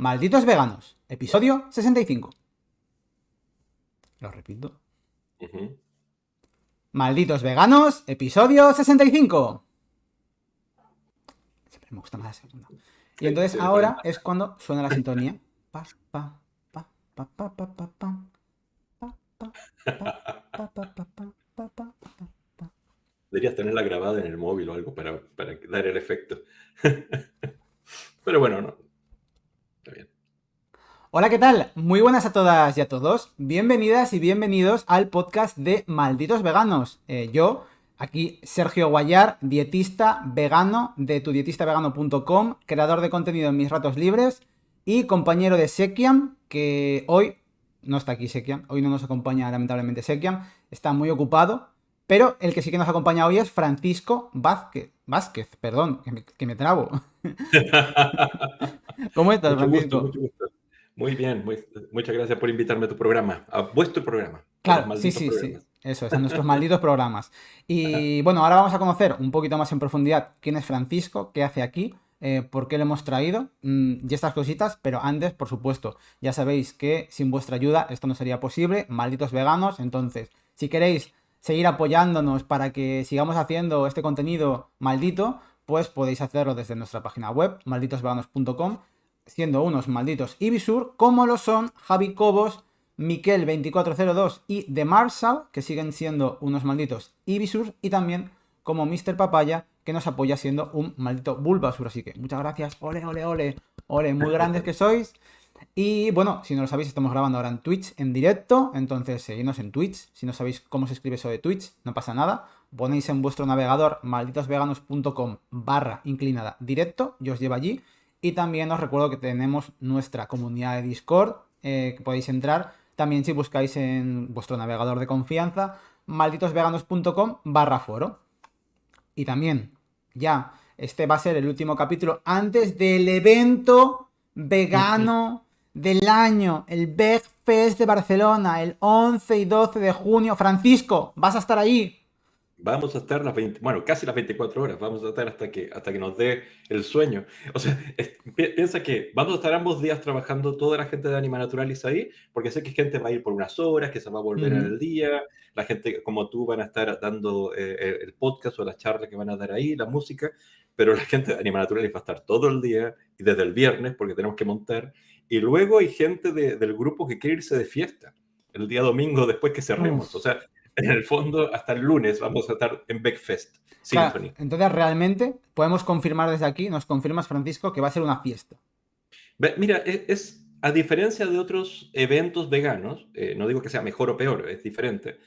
Malditos Veganos, episodio 65. Lo repito. Ujú. Malditos Veganos, episodio 65. Siempre me gusta más la segunda. Y entonces Sí, ahora es cuando suena la sintonía. Pa, pa, pa, pa, pa, pa, pa, pa, pa, pa, pa, pa, pa, pa, pa, pa, pa, pa. Deberías tenerla grabada en el móvil o algo para dar el efecto. Pero bueno, no, está bien. Hola, ¿qué tal? Muy buenas a todas y a todos. Bienvenidas y bienvenidos al podcast de Malditos Veganos. Yo, aquí Sergio Guayar, dietista vegano de tudietistavegano.com, creador de contenido en mis ratos libres y compañero de Sekiam, que hoy no está aquí Sekiam, hoy no nos acompaña lamentablemente Sekiam, está muy ocupado, pero el que sí que nos acompaña hoy es Francisco Vázquez, perdón, que me trabo. ¿Cómo estás, Mucho gusto, Francisco? mucho gusto. Muy bien, muchas gracias por invitarme a tu programa, a vuestro programa, a los Claro, sí, malditos sí, sí. programas. Eso es, a nuestros malditos programas. Ajá. Y bueno, ahora vamos a conocer un poquito más en profundidad quién es Francisco, qué hace aquí, por qué lo hemos traído y estas cositas. Pero antes, por supuesto, ya sabéis que sin vuestra ayuda esto no sería posible. Malditos veganos. Entonces, si queréis seguir apoyándonos para que sigamos haciendo este contenido maldito, pues podéis hacerlo desde nuestra página web, malditosveganos.com, siendo unos malditos Ibisur, como lo son Javi Cobos, Miquel2402 y The Marshall, que siguen siendo unos malditos Ibisur, y también como Mr. Papaya, que nos apoya siendo un maldito Bulbasur. Así que muchas gracias, ole, ole, ole, ole, muy grandes que sois. Y bueno, si no lo sabéis, estamos grabando ahora en Twitch en directo, entonces seguidnos en Twitch. Si no sabéis cómo se escribe eso de Twitch, no pasa nada. Ponéis en vuestro navegador malditosveganos.com barra inclinada directo y os lleva allí. Y también os recuerdo que tenemos nuestra comunidad de Discord, que podéis entrar también si buscáis en vuestro navegador de confianza malditosveganos.com barra foro. Y también, ya, este va a ser el último capítulo antes del evento vegano del año, el VegFest de Barcelona, el 11 y 12 de junio. Francisco, vas a estar ahí. Vamos a estar bueno, casi las 24 horas, vamos a estar hasta que nos dé el sueño. O sea, piensa que vamos a estar ambos días trabajando toda la gente de Anima Naturalis ahí, porque sé que gente va a ir por unas horas, que se va a volver en Ujú. el día, la gente como tú van a estar dando el podcast o la charla que van a dar ahí, la música, pero la gente de Anima Naturalis va a estar todo el día y desde el viernes, porque tenemos que montar, y luego hay gente del grupo que quiere irse de fiesta el día domingo después que cerremos. O Uf. sea, en el fondo, hasta el lunes vamos a estar en Beckfest Claro, Symphony. entonces realmente podemos confirmar desde aquí, nos confirmas, Francisco, que va a ser una fiesta. Mira, a diferencia de otros eventos veganos, no digo que sea mejor o peor, es diferente.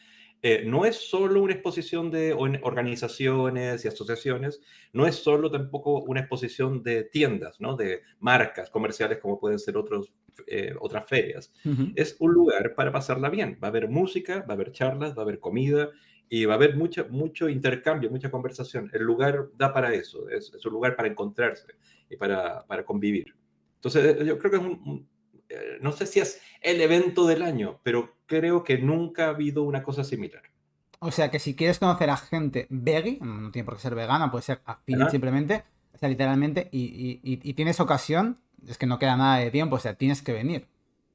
No es solo una exposición de organizaciones y asociaciones, no es solo tampoco una exposición de tiendas, ¿no? De marcas comerciales como pueden ser otras ferias. Ujú. Es un lugar para pasarla bien. Va a haber música, va a haber charlas, va a haber comida y va a haber mucho intercambio, mucha conversación. El lugar da para eso, es un lugar para encontrarse y para convivir. Entonces, yo creo que no sé si es el evento del año, pero creo que nunca ha habido una cosa similar. O sea que si quieres conocer a gente veggie, no tiene por qué ser vegana, puede ser afín Ajá. simplemente, o sea, literalmente, y tienes ocasión, es que no queda nada de tiempo, o sea, tienes que venir.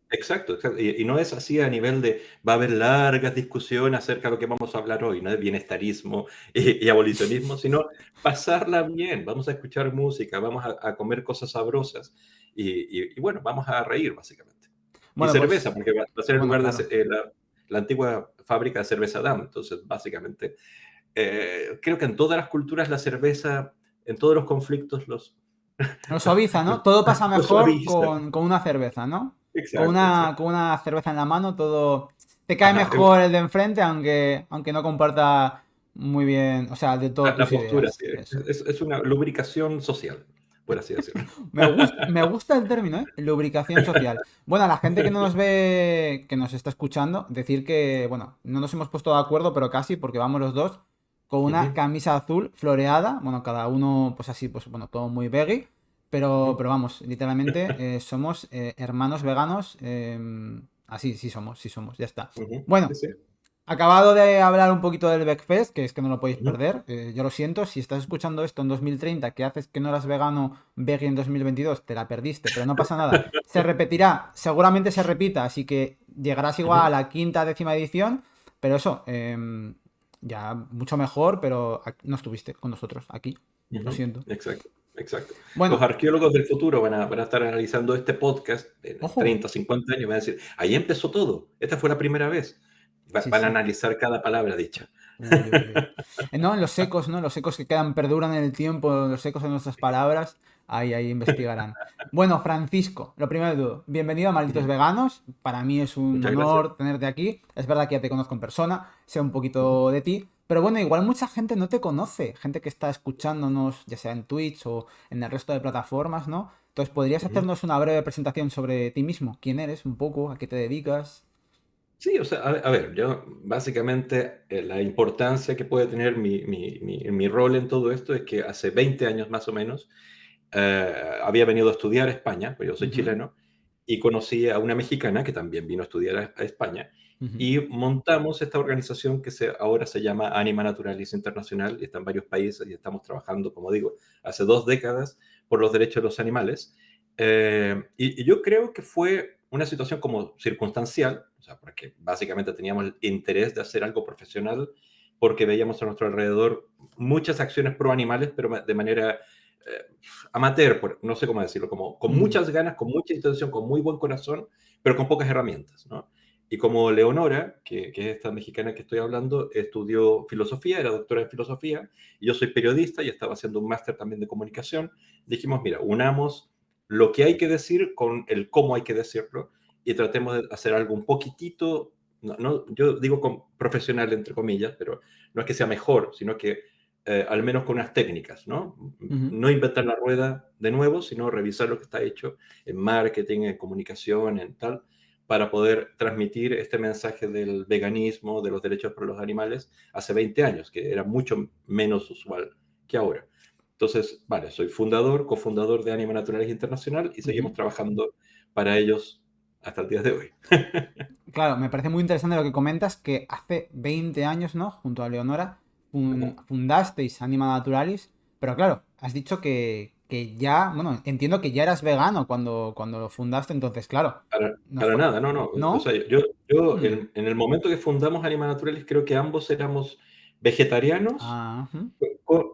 Exacto, exacto. Y no es así a nivel de, va a haber largas discusiones acerca de lo que vamos a hablar hoy, no de bienestarismo y abolicionismo, sino pasarla bien, vamos a escuchar música, vamos a comer cosas sabrosas y bueno, vamos a reír básicamente. Y Bueno, cerveza, pues, porque va a ser el bueno, lugar de claro. la antigua fábrica de cerveza Dam, entonces básicamente creo que en todas las culturas la cerveza, en todos los conflictos, Lo suaviza, ¿no? Todo pasa lo mejor suaviza. con una cerveza, ¿no? Exacto, Con exacto. una cerveza en la mano, todo te cae Ajá, mejor el de enfrente, aunque no comparta muy bien, o sea, de todo la tus postura, ideas. sí, Eso. es una lubricación social, por así decirlo. Me gusta el término, ¿eh? Lubricación social. Bueno, a la gente que no nos ve, que nos está escuchando, decir que, bueno, no nos hemos puesto de acuerdo, pero casi, porque vamos los dos con una Ujú, camisa azul floreada. Bueno, cada uno, pues así, pues bueno, todo muy veggie. ujú. Pero vamos, literalmente somos hermanos veganos. Así, sí somos, ya está. Ujú, sí, Bueno, sí. Acabado de hablar un poquito del Beckfest, que es que no lo podéis Ujú. perder, yo lo siento, si estás escuchando esto en 2030, que haces que no eras vegano, veggie en 2022, te la perdiste, pero no pasa nada. Se repetirá, seguramente se repita, así que llegarás igual a Ujú. la quinta, décima edición, pero eso, ya mucho mejor, pero no estuviste con nosotros aquí, lo Ujú. siento. Exacto, exacto. Los Bueno, arqueólogos del futuro van a estar analizando este podcast en ojo, 30, 50 años y van a decir, ahí empezó todo, esta fue la primera vez. sí, Van a sí. analizar cada palabra dicha. Uy, uy, uy. No, en los secos, ¿no? Los secos que quedan, perduran en el tiempo, los secos en nuestras palabras, ahí investigarán. Bueno, Francisco, lo primero de todo, bienvenido a Malditos Ujú. Veganos. Para mí es un Muchas gracias. honor tenerte aquí. Es verdad que ya te conozco en persona, sé un Ujú. poquito de ti, pero bueno, igual mucha gente no te conoce, gente que está escuchándonos, ya sea en Twitch o en el resto de plataformas, ¿no? Entonces, ¿podrías Ujú. hacernos una breve presentación sobre ti mismo? ¿Quién eres un poco? ¿A qué te dedicas? Sí, o sea, a ver, yo básicamente la importancia que puede tener mi rol en todo esto es que hace 20 años más o menos había venido a estudiar a España, pues yo soy Ujú, chileno, y conocí a una mexicana que también vino a estudiar a España, ujú, y montamos esta organización que ahora se llama Anima Naturalis Internacional, y está en varios países, y estamos trabajando, como digo, hace 2 décadas por los derechos de los animales. Y yo creo que fue una situación como circunstancial, o sea, porque básicamente teníamos el interés de hacer algo profesional, porque veíamos a nuestro alrededor muchas acciones pro animales, pero de manera amateur, no sé cómo decirlo, como con ujú, muchas ganas, con mucha intención, con muy buen corazón, pero con pocas herramientas, ¿no? Y como Leonora, que es esta mexicana que estoy hablando, estudió filosofía, era doctora en filosofía, y yo soy periodista y estaba haciendo un máster también de comunicación, dijimos, mira, unamos lo que hay que decir con el cómo hay que decirlo y tratemos de hacer algo un poquitito, yo digo profesional entre comillas, pero no es que sea mejor, sino que al menos con unas técnicas, ¿no? ujú. No inventar la rueda de nuevo, sino revisar lo que está hecho en marketing, en comunicación, en tal, para poder transmitir este mensaje del veganismo, de los derechos para los animales, hace 20 años, que era mucho menos usual que ahora. Entonces, vale, soy fundador, cofundador de Anima Naturales Internacional y seguimos Ujú. trabajando para ellos hasta el día de hoy. Claro, me parece muy interesante lo que comentas, que hace 20 años, ¿no? Junto a Leonora, fundasteis Anima Naturalis, pero claro, has dicho que ya, bueno, entiendo que ya eras vegano cuando lo fundaste, entonces, claro, no Para fue, nada, no, no. O sea, ¿no? yo Mm. en el momento que fundamos Anima Naturalis, creo que ambos éramos vegetarianos Ah, ujú,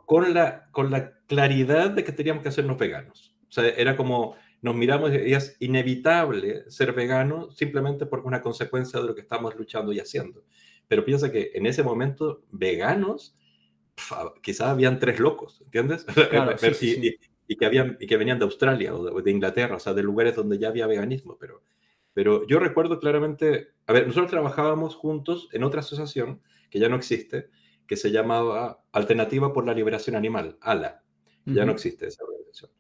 con la claridad de que teníamos que hacernos veganos. O sea, era como nos miramos y es inevitable ser vegano simplemente porque es una consecuencia de lo que estamos luchando y haciendo. Pero piensa que en ese momento, veganos, quizás habían tres locos, ¿entiendes? claro, sí, sí, sí. Y que venían de Australia o de Inglaterra, o sea, de lugares donde ya había veganismo, pero yo recuerdo claramente, a ver, nosotros trabajábamos juntos en otra asociación que ya no existe, que se llamaba Alternativa por la Liberación Animal, ALA, que ya no Ujú, existe esa organización.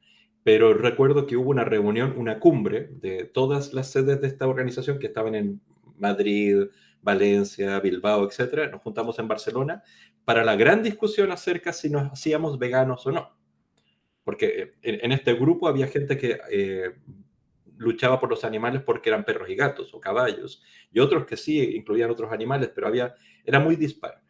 Pero recuerdo que hubo una reunión, una cumbre de todas las sedes de esta organización que estaban en Madrid, Valencia, Bilbao, etcétera. Nos juntamos en Barcelona para la gran discusión acerca si nos hacíamos veganos o no. Porque en este grupo había gente que luchaba por los animales porque eran perros y gatos o caballos, y otros que sí incluían otros animales, pero era muy dispar.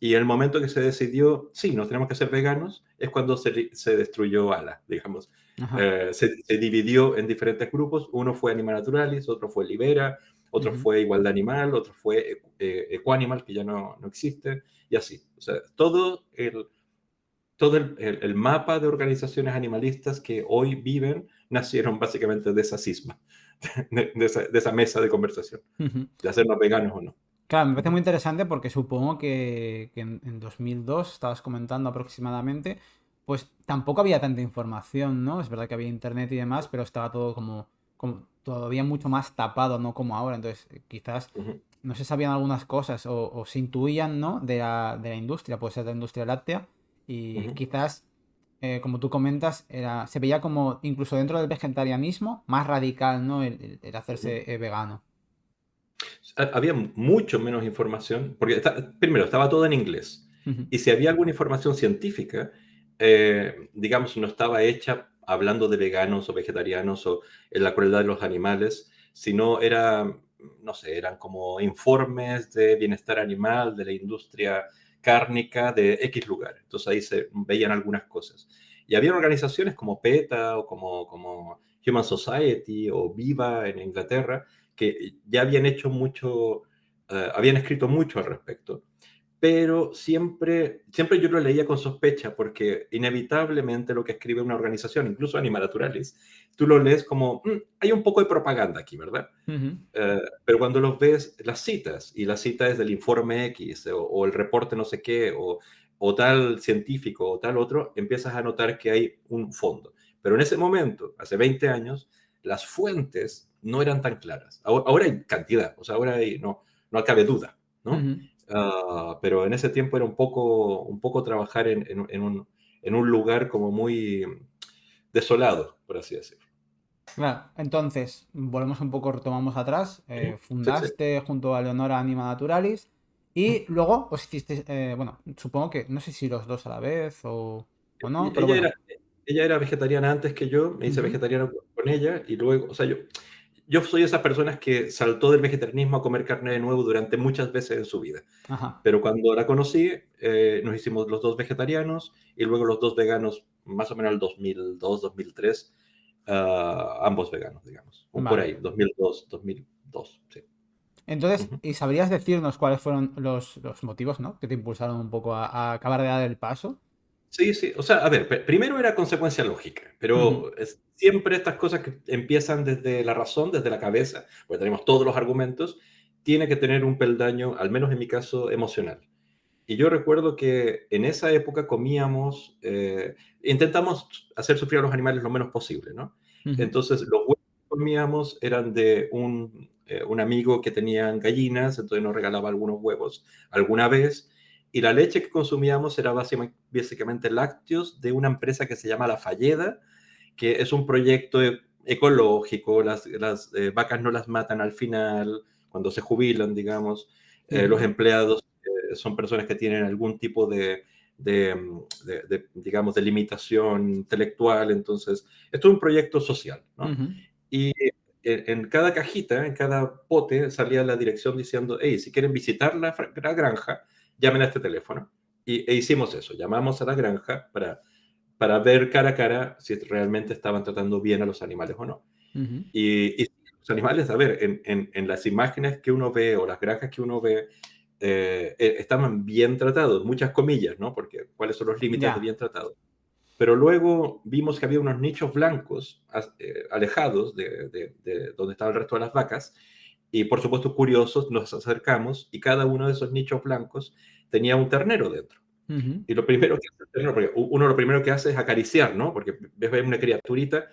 Y el momento que se decidió, sí, nos tenemos que ser veganos, es cuando se destruyó ALA, digamos. ajá, Se dividió en diferentes grupos, uno fue Anima Naturalis, otro fue Libera, otro ujú, fue Igualdad Animal, otro fue Equanimal, que ya no existe, y así. O sea, todo el mapa de organizaciones animalistas que hoy viven nacieron básicamente de esa cisma, de esa mesa de conversación, ujú. de hacernos veganos o no. Claro, me parece Ujú, muy interesante porque supongo que en 2002, estabas comentando aproximadamente, pues tampoco había tanta información, ¿no? Es verdad que había internet y demás, pero estaba todo como todavía mucho más tapado, no como ahora. Entonces, quizás ujú, no se sabían algunas cosas o se intuían, ¿no? De la industria, puede ser de la industria láctea, y ujú. quizás, como tú comentas, se veía como incluso dentro del vegetarianismo más radical, ¿no? El Ujú. hacerse vegano. Había mucho menos información, porque primero estaba todo en inglés, Ujú, y si había alguna información científica, digamos, no estaba hecha hablando de veganos o vegetarianos o en la crueldad de los animales, sino era no sé, eran como informes de bienestar animal de la industria cárnica de X lugar. Entonces ahí se veían algunas cosas. Y había organizaciones como PETA o como Human Society o Viva en Inglaterra que ya habían hecho mucho, habían escrito mucho al respecto, pero siempre yo lo leía con sospecha, porque inevitablemente lo que escribe una organización, incluso Anima Naturalis, tú lo lees como, hay un poco de propaganda aquí, ¿verdad? Ujú. Pero cuando los ves, las citas, y la cita es del informe X, o el reporte no sé qué, o tal científico, o tal otro, empiezas a notar que hay un fondo. Pero en ese momento, hace 20 años, las fuentes no eran tan claras. Ahora hay cantidad, o sea, ahora hay, no cabe duda, ¿no? Ujú. Pero en ese tiempo era un poco trabajar en un lugar como muy desolado, por así decirlo. Claro, entonces, volvemos un poco, retomamos atrás, Sí, sí. fundaste junto a Leonora Anima Naturalis y luego os hiciste, bueno, supongo que, no sé si los dos a la vez o no, pero Ella bueno. era, ella era vegetariana antes que yo, me hice Ujú. vegetariano con ella y luego, o sea, yo soy de esas personas que saltó del vegetarianismo a comer carne de nuevo durante muchas veces en su vida. Ajá, Pero cuando la conocí, nos hicimos los dos vegetarianos y luego los dos veganos, más o menos el 2002, 2003, ambos veganos, digamos, o por vale. ahí, 2002, 2002, sí. Entonces, Ujú. ¿y sabrías decirnos cuáles fueron los motivos, ¿no? Que te impulsaron un poco a acabar de dar el paso? Sí, sí, o sea, a ver, primero era consecuencia lógica, Ujú. pero siempre estas cosas que empiezan desde la razón, desde la cabeza, porque tenemos todos los argumentos, tiene que tener un peldaño, al menos en mi caso, emocional. Y yo recuerdo que en esa época comíamos, intentamos hacer sufrir a los animales lo menos posible, ¿no? Ujú. Entonces, los huevos que comíamos eran de un amigo que tenía gallinas, entonces nos regalaba algunos huevos alguna vez, y la leche que consumíamos era básicamente lácteos de una empresa que se llama La Falleda, que es un proyecto ecológico, las vacas no las matan al final, cuando se jubilan, digamos, los Ujú. empleados son personas que tienen algún tipo digamos, de limitación intelectual, entonces, esto es un proyecto social, ¿no? Ujú. Y en cada cajita, en cada pote, salía la dirección diciendo, hey, si quieren visitar la granja, llamen a este teléfono. E hicimos eso, llamamos a la granja para ver cara a cara si realmente estaban tratando bien a los animales o no. Ujú. Y los animales, a ver, en las imágenes que uno ve o las granjas que uno ve, estaban bien tratados, muchas comillas, ¿no? Porque ¿cuáles son los límites de Ya. bien tratado? Pero luego vimos que había unos nichos blancos alejados de donde estaba el resto de las vacas, y por supuesto curiosos nos acercamos y cada uno de esos nichos blancos tenía un ternero dentro. Ujú. Y lo primero que hace el ternero, porque uno lo primero que hace es acariciar, ¿no? Porque ves una criaturita,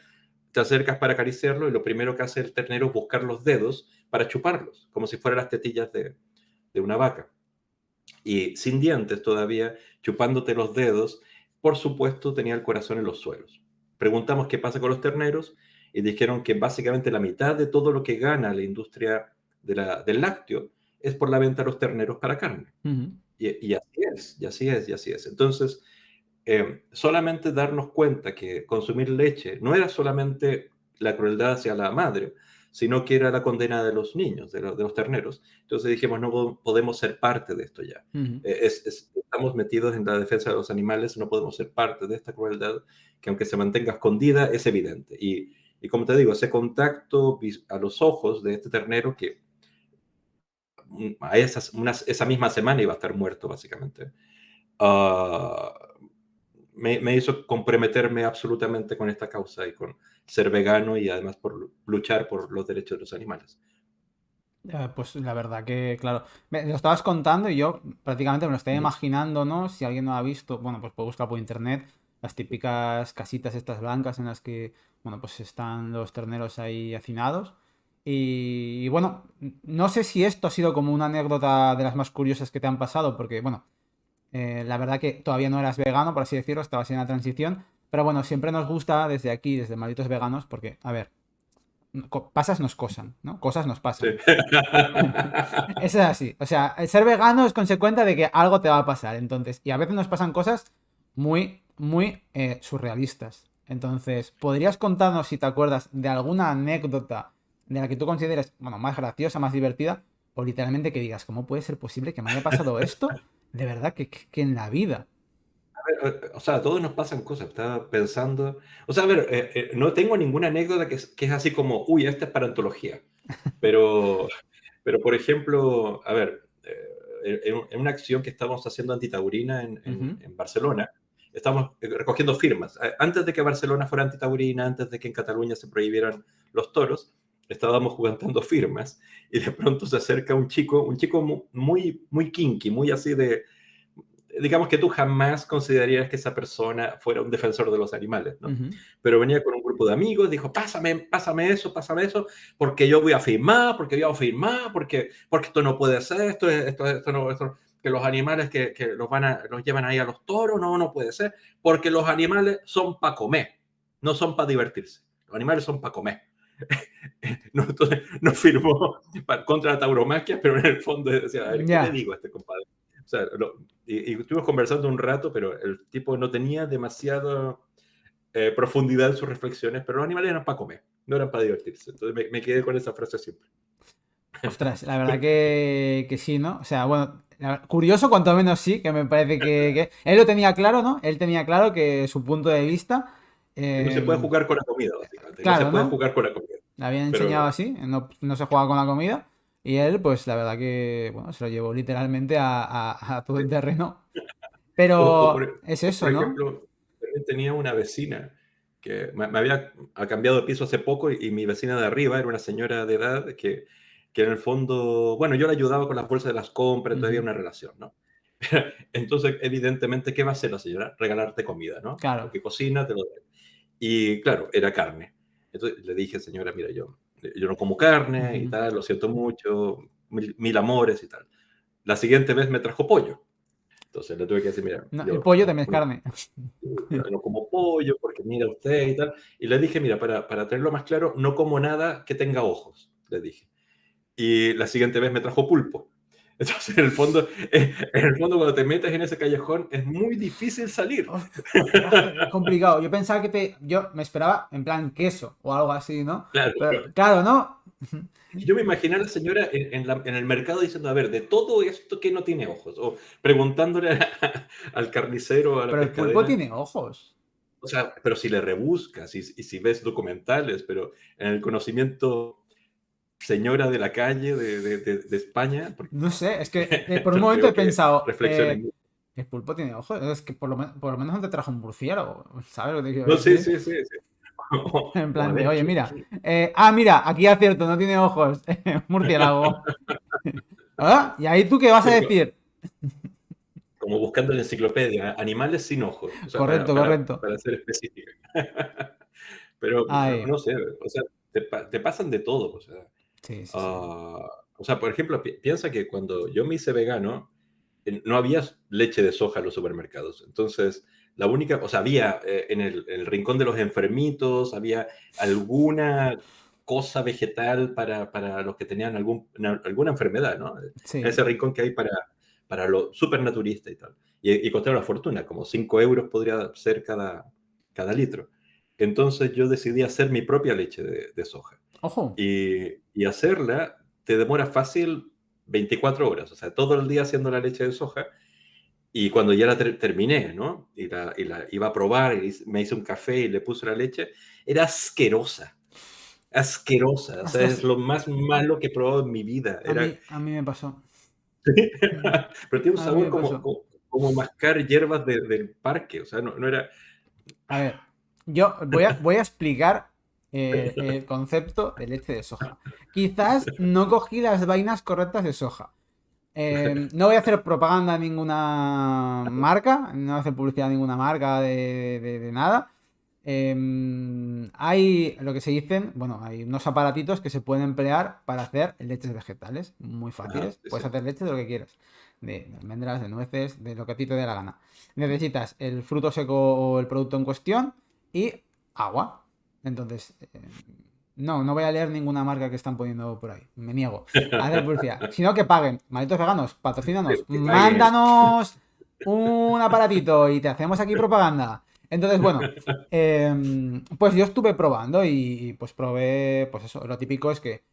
te acercas para acariciarlo y lo primero que hace el ternero es buscar los dedos para chuparlos, como si fueran las tetillas de una vaca. Y sin dientes todavía, chupándote los dedos, por supuesto tenía el corazón en los suelos. Preguntamos qué pasa con los terneros y dijeron que básicamente la mitad de todo lo que gana la industria del lácteo es por la venta de los terneros para carne. Ujú. Y así es, y así es, y así es. Entonces, solamente darnos cuenta que consumir leche no era solamente la crueldad hacia la madre, sino que era la condena de los niños, de los terneros. Entonces dijimos, no podemos ser parte de esto ya. Ujú. Estamos metidos en la defensa de los animales, no podemos ser parte de esta crueldad que aunque se mantenga escondida, es evidente. Y como te digo, ese contacto a los ojos de este ternero que esa misma semana iba a estar muerto, básicamente. Ah, me hizo comprometerme absolutamente con esta causa y con ser vegano y además por luchar por los derechos de los animales. Pues la verdad que, claro, me lo estabas contando y yo prácticamente me lo estaba Ujú. imaginando, ¿no? Si alguien no lo ha visto, bueno, pues puede buscar por internet las típicas casitas estas blancas en las que, bueno, pues están los terneros ahí hacinados. Y bueno, no sé si esto ha sido como una anécdota de las más curiosas que te han pasado, porque, bueno, la verdad que todavía no eras vegano, por así decirlo, estabas en la transición. Pero bueno, siempre nos gusta desde aquí, desde Malditos Veganos, porque, a ver, pasas nos cosan, ¿no? Cosas nos Sí. pasan. Eso es así. O sea, el ser vegano es consecuencia de que algo te va a pasar. Entonces, y a veces nos pasan cosas muy surrealistas. Entonces, ¿podrías contarnos si te acuerdas de alguna anécdota de la que tú consideres, bueno, más graciosa, más divertida, o literalmente que digas, ¿cómo puede ser posible que me haya pasado esto? De verdad que en la vida. O sea, a todos nos pasan cosas. Estaba pensando. O sea, a ver, no tengo ninguna anécdota que es así como, uy, esta es para antología. Pero, pero por ejemplo, a ver, en una acción que estábamos haciendo antitaurina Ujú. en Barcelona, estamos recogiendo firmas. Antes de que Barcelona fuera antitaurina, antes de que en Cataluña se prohibieran los toros, estábamos juntando firmas y de pronto se acerca un chico muy, muy kinky, muy así de, digamos que tú jamás considerarías que esa persona fuera un defensor de los animales, ¿no? Ujú. Pero venía con un grupo de amigos, dijo, pásame eso, porque yo voy a firmar, porque esto no puede ser, que los animales que los llevan ahí a los toros, no puede ser, porque los animales son para comer, no son para divertirse. Los animales son para comer. No, entonces, no firmó contra la tauromaquia, pero en el fondo decía, a ver, ¿qué le Ya. digo a este compadre? O sea, y estuvimos conversando un rato, pero el tipo no tenía demasiada profundidad en sus reflexiones, pero los animales eran para comer, no eran para divertirse. Entonces me quedé con esa frase siempre. Ostras, la verdad que sí, ¿no? O sea, bueno, curioso cuanto menos sí, que me parece que él lo tenía claro, ¿no? Él tenía claro que su punto de vista, No se puede eh, jugar con la comida, básicamente. No se claro, puede ¿no? jugar con la comida. Le habían enseñado Pero así, no se juega con la comida, y él, pues la verdad que, bueno, se lo llevó literalmente a todo el terreno. Pero es o eso, por ¿no? ejemplo, también tenía una vecina que me había cambiado de piso hace poco y mi vecina de arriba era una señora de edad que en el fondo, bueno, yo le ayudaba con las bolsas de las compras, todavía Ujú. una relación, ¿no? Entonces, evidentemente, ¿qué va a hacer la señora? Regalarte comida, ¿no? Lo Claro. que cocina, te lo da. Y claro, era carne. Entonces le dije, señora, mira, yo no como carne y Ujú. tal, lo siento mucho, mil amores y tal. La siguiente vez me trajo pollo. Entonces le tuve que decir, mira, No, el yo pollo no, también es no, carne. no como pollo porque mira usted y tal. Y le dije, mira, para tenerlo más claro, no como nada que tenga ojos, le dije. Y la siguiente vez me trajo pulpo. Entonces, en el fondo, cuando te metes en ese callejón, es muy difícil salir. Es complicado. Yo pensaba yo me esperaba en plan queso o algo así, ¿no? Claro, Pero claro, ¿no? y yo me imaginé a la señora en el mercado diciendo, a ver, de todo esto que no tiene ojos, o preguntándole al carnicero, a la Pero el pulpo pescadera, tiene ojos. o sea, pero si le rebuscas y si ves documentales, pero en el conocimiento señora de la calle de España, porque No sé, es que por un momento he creo que pensado, reflexionen mucho. el pulpo tiene ojos. Es que por lo menos no te trajo un murciélago. ¿Sabes lo que te quiero No, sí, decir? sí, sí, sí. En O a plan de, ver, oye, mira. Mira, aquí acierto, no tiene ojos. Murciélago. ¿Ah? ¿Y ahí tú qué vas a decir? como buscando en la enciclopedia, animales sin ojos, o sea, Correcto, correcto. para ser específica. Pero Ay, no sé, o sea, te pasan de todo, sí, sí, sí. ah, o sea, por ejemplo, piensa que cuando yo me hice vegano, no había leche de soja en los supermercados. Entonces, la única, o sea, había en el rincón de los enfermitos, había alguna cosa vegetal para los que tenían alguna enfermedad, ¿no? Sí. Ese rincón que hay para lo supernaturista y tal. Y costaba una fortuna, como 5 euros podría ser cada litro. Entonces yo decidí hacer mi propia leche de soja. Ojo. Y hacerla te demora fácil 24 horas, o sea, todo el día haciendo la leche de soja. Y cuando ya la terminé, ¿no? Y la iba a probar, y me hice un café y le puse la leche, era asquerosa, asquerosa, o sea, Ostras, es lo más malo que he probado en mi vida. a mí me pasó. Mm. Pero tiene un A mí sabor me pasó. como mascar hierbas del parque, o sea, no era... A ver, yo voy a explicar el concepto de leche de soja. Quizás no cogí las vainas correctas de soja. No voy a hacer propaganda a ninguna marca, no voy a hacer publicidad a ninguna marca de nada. Hay lo que se dicen, bueno, hay unos aparatitos que se pueden emplear para hacer leches vegetales, muy Ajá, fáciles. sí, Puedes sí. hacer leche de lo que quieras, de almendras, de nueces, de lo que a ti te dé la gana. Necesitas el fruto seco o el producto en cuestión y agua. Entonces, no voy a leer ninguna marca que están poniendo por ahí. Me niego a hacer publicidad. Sino que paguen. Malditos veganos, patrocínanos. Que paguen. Mándanos un aparatito y te hacemos aquí propaganda. Entonces, bueno, pues yo estuve probando y pues probé, pues eso, lo típico es que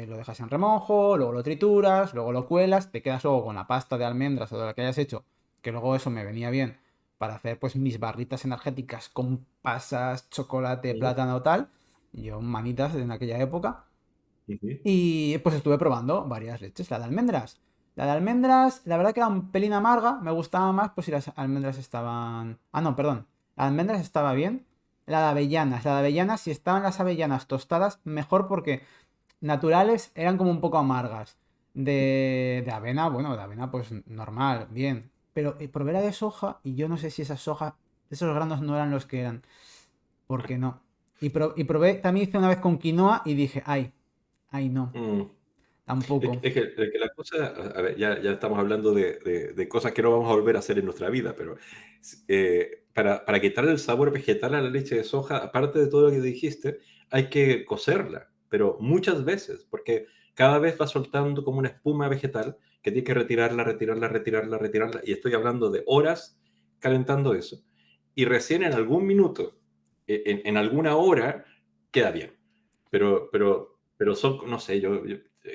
lo dejas en remojo, luego lo trituras, luego lo cuelas, te quedas luego con la pasta de almendras o de la que hayas hecho, que luego eso me venía bien para hacer pues mis barritas energéticas con pasas, chocolate, Ujú, plátano, tal, yo manitas en aquella época. ujú. Y pues estuve probando varias leches. La de almendras. La de almendras, la verdad que era un pelín amarga. Me gustaba más, pues si las almendras estaban. Ah, no, perdón. La de almendras estaba bien. La de avellanas. La de avellanas, si estaban las avellanas tostadas, mejor porque naturales eran como un poco amargas. De avena, bueno, de avena pues normal, bien. Pero probé la de soja y yo no sé si esa soja, esos granos no eran los que eran. ¿Por qué no? Y probé, también hice una vez con quinoa y dije, ay, ay no, Mm. tampoco. Es que la cosa, a ver, ya estamos hablando de cosas que no vamos a volver a hacer en nuestra vida, pero para quitarle el sabor vegetal a la leche de soja, aparte de todo lo que dijiste, hay que cocerla, pero muchas veces, porque cada vez va soltando como una espuma vegetal que tiene que retirarla, retirarla, retirarla, retirarla, y estoy hablando de horas calentando eso. Y recién en algún minuto, en alguna hora, queda bien. Pero son, no sé, yo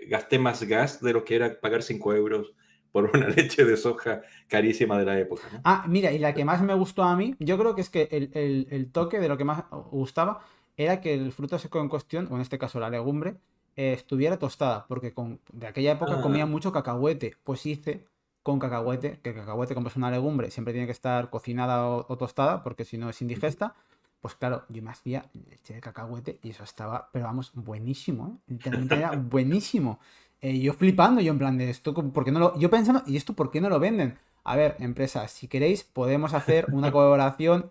gasté más gas de lo que era pagar 5 euros por una leche de soja carísima de la época, ¿no? Ah, mira, y la que más me gustó a mí, yo creo que es que el toque de lo que más gustaba era que el fruto seco en cuestión, o en este caso la legumbre, estuviera tostada, porque de aquella época comía Ah, mucho cacahuete. Pues hice con cacahuete, que el cacahuete, como es una legumbre, siempre tiene que estar cocinada o tostada, porque si no es ujú. indigesta. Pues claro, yo me hacía leche de cacahuete y eso estaba, pero vamos, buenísimo, ¿eh? Literalmente era buenísimo. Yo flipando, yo en plan de esto, ¿por qué no lo...? Yo pensando, ¿y esto por qué no lo venden? A ver, empresas, si queréis, podemos hacer una colaboración.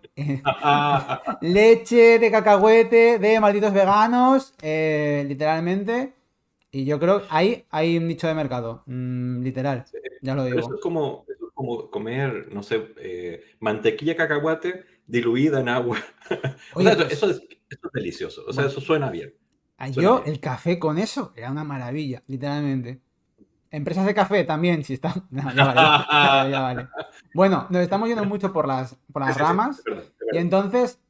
Leche de cacahuete de malditos veganos, literalmente. Y yo creo que ahí hay un nicho de mercado, literal, Sí. ya lo Pero digo. eso es como comer, no sé, mantequilla de cacahuate diluida en agua. O Oye, sea, pues, eso es delicioso. O sea, bueno, eso suena bien. Suena yo bien. el café con eso era una maravilla, literalmente. Empresas de café también, si están. No, ya vale, ya vale. Bueno, nos estamos yendo mucho por Sí, las sí, sí, es ramas. verdad, es Y verdad. entonces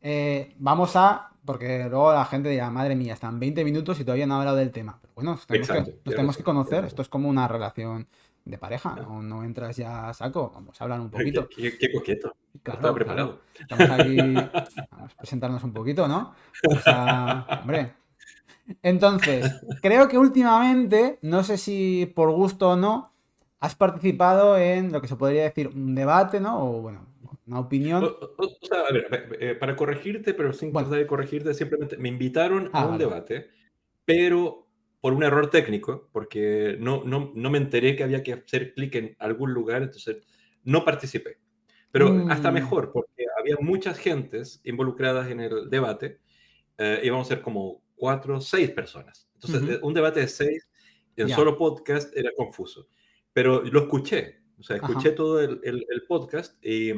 vamos a. Porque luego la gente dirá, madre mía, están 20 minutos y todavía no ha hablado del tema. Pero bueno, Exacto, nos tienes tenemos que razón, tienes conocer. Esto razón. es como una relación de pareja. Ah, No, no entras ya a saco. Vamos a hablar un qué, poquito. qué coqueto. No estaba Claro, claro. preparado. Estamos aquí. Vamos a presentarnos un poquito, ¿no? Vamos a. Hombre, entonces, creo que últimamente, no sé si por gusto o no, has participado en lo que se podría decir un debate, ¿no? O bueno, una opinión. O sea, a ver, para corregirte, pero sin Bueno, tratar de corregirte, simplemente me invitaron a un vale. debate, pero por un error técnico, porque no me enteré que había que hacer clic en algún lugar, entonces no participé. Pero hasta Mm, mejor, porque había muchas gentes involucradas en el debate, íbamos a ser como 4 6 personas. Entonces, ujú, un debate de 6 en ya, solo podcast era confuso. Pero lo escuché, o sea, escuché ajá, todo el podcast y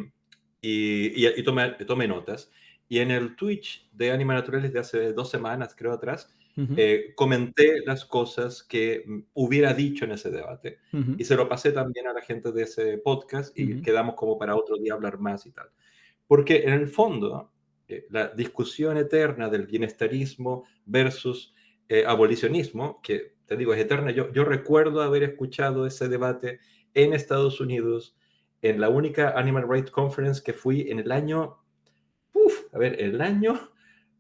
tomé notas. Y en el Twitch de Anima Naturales de hace 2 semanas, creo, atrás, ujú, comenté las cosas que hubiera dicho en ese debate. ujú, Y se lo pasé también a la gente de ese podcast y ujú, quedamos como para otro día hablar más y tal. Porque en el fondo, la discusión eterna del bienestarismo versus abolicionismo, que te digo es eterna, yo recuerdo haber escuchado ese debate en Estados Unidos, en la única Animal Rights Conference que fui en el año, a ver, el año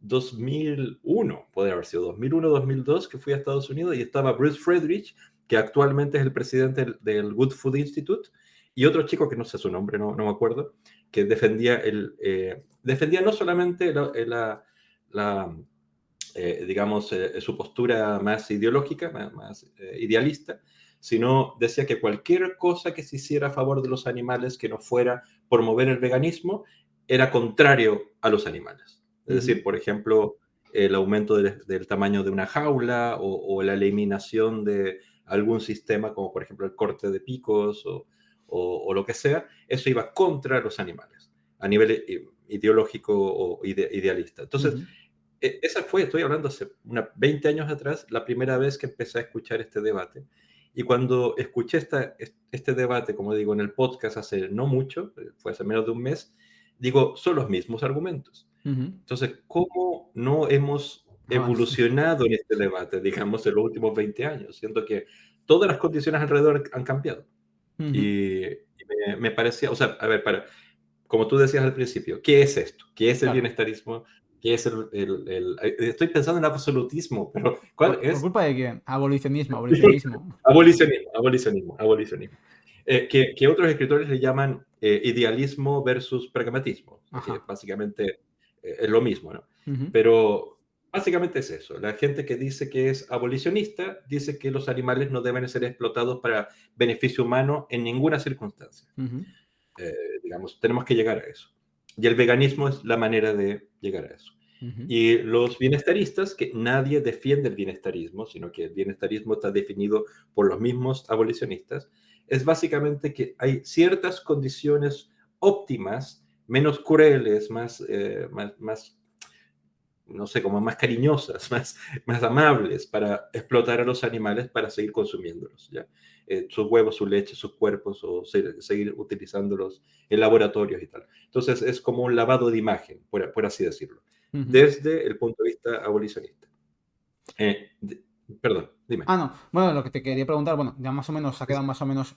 2001, puede haber sido 2001, 2002, que fui a Estados Unidos y estaba Bruce Friedrich, que actualmente es el presidente del Good Food Institute, y otro chico que no sé su nombre, no me acuerdo, que defendía no solamente digamos, su postura más ideológica, más idealista, sino decía que cualquier cosa que se hiciera a favor de los animales que no fuera promover el veganismo era contrario a los animales. Es ujú, decir, por ejemplo, el aumento del tamaño de una jaula o la eliminación de algún sistema, como por ejemplo el corte de picos o lo que sea, eso iba contra los animales a nivel ideológico o idealista. Entonces, ujú, esa fue, estoy hablando hace 20 años atrás, la primera vez que empecé a escuchar este debate. Y cuando escuché este debate, como digo, en el podcast hace no mucho, fue hace menos de un mes, Digo, son los mismos argumentos. Ujú. Entonces, ¿cómo no hemos Avance. evolucionado en este debate, digamos, en los últimos 20 años? Siento que todas las condiciones alrededor han cambiado. Ujú. Y me parecía, o sea, a ver, como tú decías al principio, ¿qué es esto? ¿Qué es el Claro. bienestarismo? ¿Qué es estoy pensando en absolutismo, pero ¿cuál Por es? culpa de quién? Abolicionismo, abolicionismo. Abolicionismo, abolicionismo, abolicionismo. Que otros escritores le llaman idealismo versus pragmatismo, que Ajá. básicamente es lo mismo, ¿no? Ujú. Pero básicamente es eso. La gente que dice que es abolicionista dice que los animales no deben ser explotados para beneficio humano en ninguna circunstancia. Ujú. Digamos, tenemos que llegar a eso. Y el veganismo es la manera de llegar a eso. Ujú. Y los bienestaristas, que nadie defiende el bienestarismo, sino que el bienestarismo está definido por los mismos abolicionistas, es básicamente que hay ciertas condiciones óptimas, menos crueles, más no sé, como más cariñosas, más amables para explotar a los animales para seguir consumiéndolos, ¿ya? Sus huevos, su leche, sus cuerpos, o seguir utilizándolos en laboratorios y tal. Entonces es como un lavado de imagen, por así decirlo, Ujú. desde el punto de vista abolicionista. Eh, de- Perdón, dime. Ah, no. Bueno, lo que te quería preguntar, bueno, ya más o menos ha quedado más o menos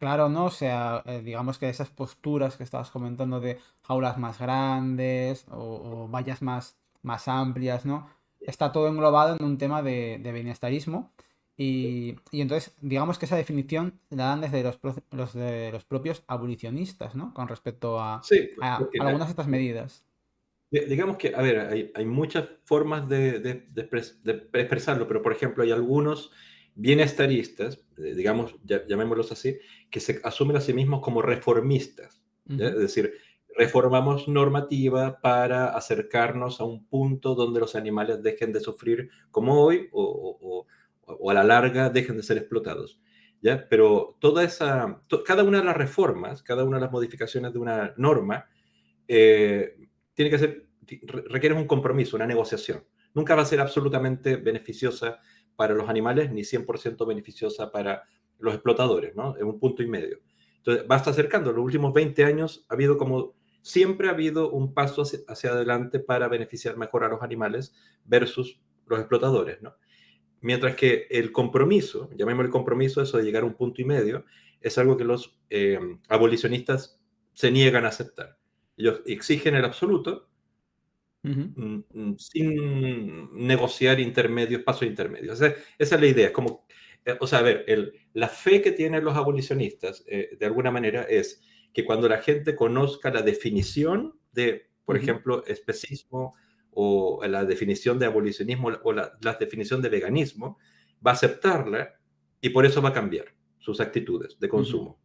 claro, ¿no? O sea, digamos que esas posturas que estabas comentando de jaulas más grandes o vallas más amplias, ¿no? Está todo englobado en un tema de bienestarismo. Y entonces, digamos que esa definición la dan desde de los propios abolicionistas, ¿no? Con respecto Sí, a porque algunas de estas medidas. digamos que, a ver, hay muchas formas de expresarlo, pero por ejemplo hay algunos bienestaristas, digamos, llamémoslos así, que se asumen a sí mismos como reformistas, ¿ya? Ujú. Es decir, reformamos normativa para acercarnos a un punto donde los animales dejen de sufrir como hoy o a la larga dejen de ser explotados. ¿Ya? Pero cada una de las reformas, cada una de las modificaciones de una norma, eh, tiene que ser, requiere un compromiso, una negociación. Nunca va a ser absolutamente beneficiosa para los animales ni 100% beneficiosa para los explotadores, ¿no? Es un punto y medio. Entonces, va a estar acercando. En los últimos 20 años ha habido como, siempre ha habido un paso hacia adelante para beneficiar mejor a los animales versus los explotadores, ¿no? Mientras que el compromiso, llamémosle compromiso, eso de llegar a un punto y medio, es algo que los abolicionistas se niegan a aceptar. Ellos exigen el absoluto Ujú. sin negociar intermedios, pasos intermedios. Esa es la idea. Es como, o sea, a ver, la fe que tienen los abolicionistas, de alguna manera, es que cuando la gente conozca la definición de, por Ujú. ejemplo, especismo o la definición de abolicionismo o la definición de veganismo, va a aceptarla y por eso va a cambiar sus actitudes de Ujú. consumo.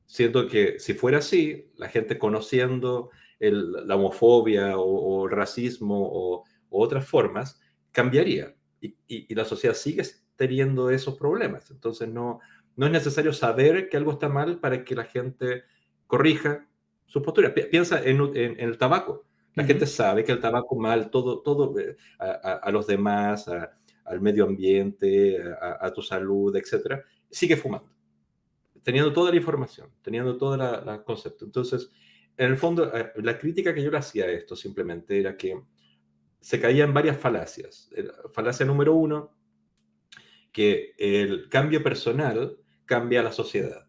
Siento que si fuera así, la gente conociendo la homofobia o el racismo o otras formas, cambiaría. Y la sociedad sigue teniendo esos problemas. Entonces no es necesario saber que algo está mal para que la gente corrija su postura. Piensa en el tabaco. La Ujú. gente sabe que el tabaco mal, todo a los demás, al medio ambiente, a tu salud, etcétera, sigue fumando teniendo toda la información, teniendo todo el concepto. Entonces, en el fondo, la crítica que yo le hacía a esto simplemente era que se caía en varias falacias. Falacia número uno, que el cambio personal cambia a la sociedad.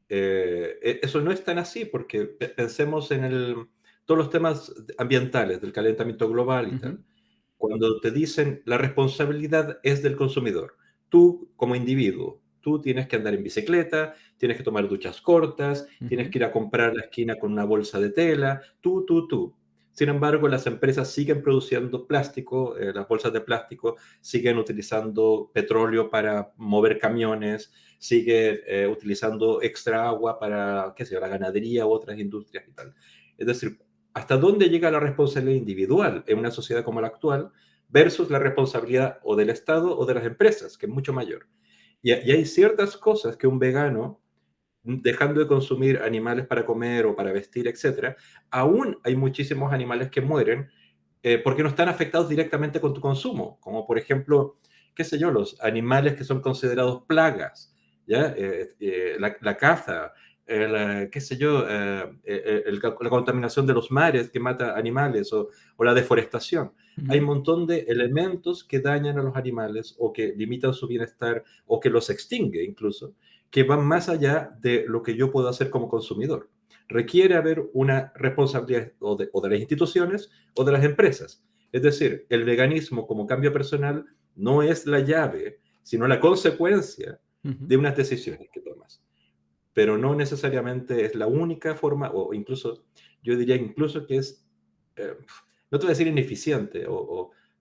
Eso no es tan así, porque pensemos en todos los temas ambientales, del calentamiento global y Ujú. tal. Cuando te dicen la responsabilidad es del consumidor, tú como individuo, tú tienes que andar en bicicleta, tienes que tomar duchas cortas, tienes Ujú. que ir a comprar a la esquina con una bolsa de tela, tú. Sin embargo, las empresas siguen produciendo plástico, las bolsas de plástico siguen utilizando petróleo para mover camiones, siguen utilizando extra agua para, qué sé yo, la ganadería u otras industrias y tal. Es decir, ¿hasta dónde llega la responsabilidad individual en una sociedad como la actual versus la responsabilidad o del Estado o de las empresas, que es mucho mayor? Y hay ciertas cosas que un vegano, dejando de consumir animales para comer o para vestir, etcétera, aún hay muchísimos animales que mueren porque no están afectados directamente con tu consumo, como por ejemplo, qué sé yo, los animales que son considerados plagas, ¿ya? La caza, qué sé yo, la contaminación de los mares que mata animales o la deforestación. Hay un Ujú. montón de elementos que dañan a los animales o que limitan su bienestar o que los extingue incluso, que van más allá de lo que yo puedo hacer como consumidor. Requiere haber una responsabilidad o de las instituciones o de las empresas. Es decir, el veganismo como cambio personal no es la llave, sino la consecuencia Ujú. de unas decisiones que tomas, pero no necesariamente es la única forma, o incluso, yo diría incluso que es, no te voy a decir ineficiente,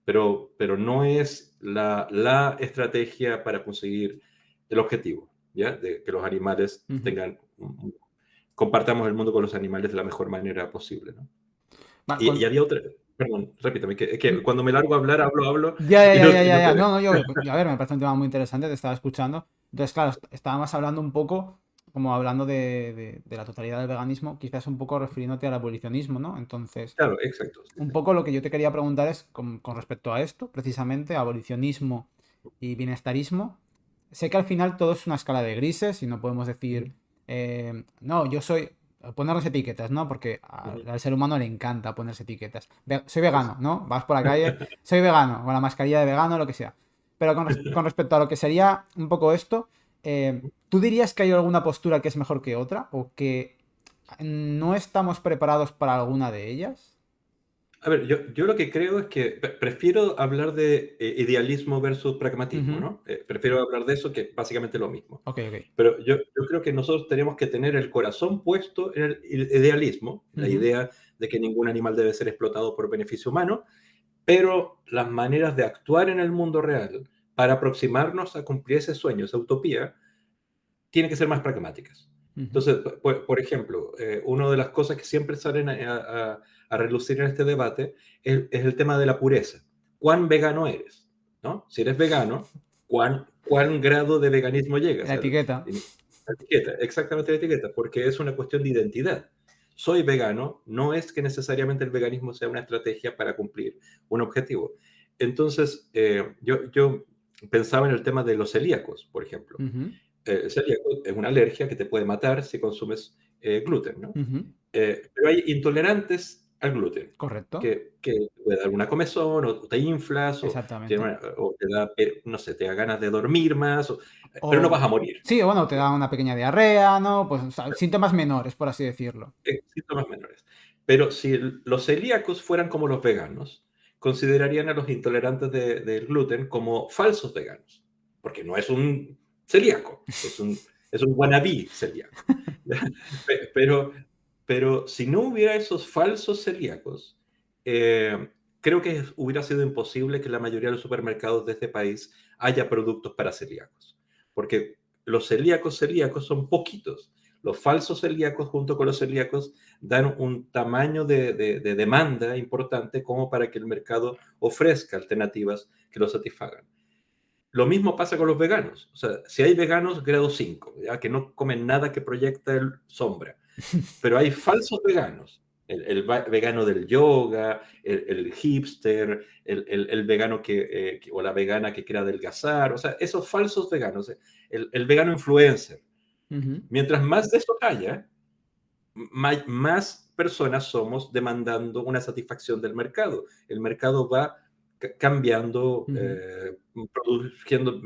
pero no es la estrategia para conseguir el objetivo, ¿ya? De que los animales Ujú. tengan, compartamos el mundo con los animales de la mejor manera posible, ¿no? Va, Y había otra, perdón, repítame, que mm, cuando me largo a hablar, hablo, ya, ya, y ya, no, ya, y ya, no te ya. dejo. No, no, a ver, me parece un tema muy interesante, te estaba escuchando. Entonces, claro, estábamos hablando un poco, como hablando de la totalidad del veganismo, quizás un poco refiriéndote al abolicionismo, ¿no? Entonces, Claro, exacto, sí, un sí. poco lo que yo te quería preguntar es con respecto a esto, precisamente, abolicionismo y bienestarismo. Sé que al final todo es una escala de grises y no podemos decir, Ujú, no, yo soy, ponernos etiquetas, ¿no? Porque ujú, al ser humano le encanta ponerse etiquetas. Soy sí, vegano, sí. ¿no? Vas por la calle, soy vegano, con la mascarilla de vegano, lo que sea. Pero con respecto a lo que sería un poco esto, ¿tú dirías que hay alguna postura que es mejor que otra? ¿O que no estamos preparados para alguna de ellas? A ver, yo lo que creo es que prefiero hablar de idealismo versus pragmatismo, Ujú. ¿no? Prefiero hablar de eso que básicamente lo mismo. Ok, ok. Pero yo creo que nosotros tenemos que tener el corazón puesto en el idealismo, la Ujú. idea de que ningún animal debe ser explotado por beneficio humano, pero las maneras de actuar en el mundo real para aproximarnos a cumplir ese sueño, esa utopía, tienen que ser más pragmáticas. Ujú. Entonces, por ejemplo, una de las cosas que siempre salen a relucir en este debate es el tema de la pureza. ¿Cuán vegano eres? ¿No? Si eres vegano, ¿cuán grado de veganismo llegas? La etiqueta. La etiqueta, exactamente la etiqueta, porque es una cuestión de identidad. Soy vegano, no es que necesariamente el veganismo sea una estrategia para cumplir un objetivo. Entonces, yo pensaba en el tema de los celíacos, por ejemplo. Ujú. Celíaco es una alergia que te puede matar si consumes gluten, ¿no? Ujú. Pero hay intolerantes al gluten, Correcto. que te puede dar una comezón, o te inflas, Exactamente. o te da, no sé, te da ganas de dormir más, pero no O vas a morir. sí, bueno, te da una pequeña diarrea, ¿no? Pues o sea, síntomas menores, por así decirlo. Síntomas menores. Pero si los celíacos fueran como los veganos, considerarían a los intolerantes del gluten como falsos veganos, porque no es un celíaco, es un wannabe celíaco. Pero, pero si no hubiera esos falsos celíacos, creo que hubiera sido imposible que la mayoría de los supermercados de este país haya productos para celíacos, porque los celíacos son poquitos. Los falsos celíacos junto con los celíacos dan un tamaño de demanda importante como para que el mercado ofrezca alternativas que lo satisfagan. Lo mismo pasa con los veganos. O sea, si hay veganos grado 5, ¿ya? Que no comen nada que proyecta sombra, pero hay falsos veganos. El vegano del yoga, el hipster, el vegano o la vegana que quiere adelgazar, o sea, esos falsos veganos, el vegano influencer. Ujú. Mientras más de eso haya, más personas somos demandando una satisfacción del mercado. El mercado va cambiando, Ujú. produciendo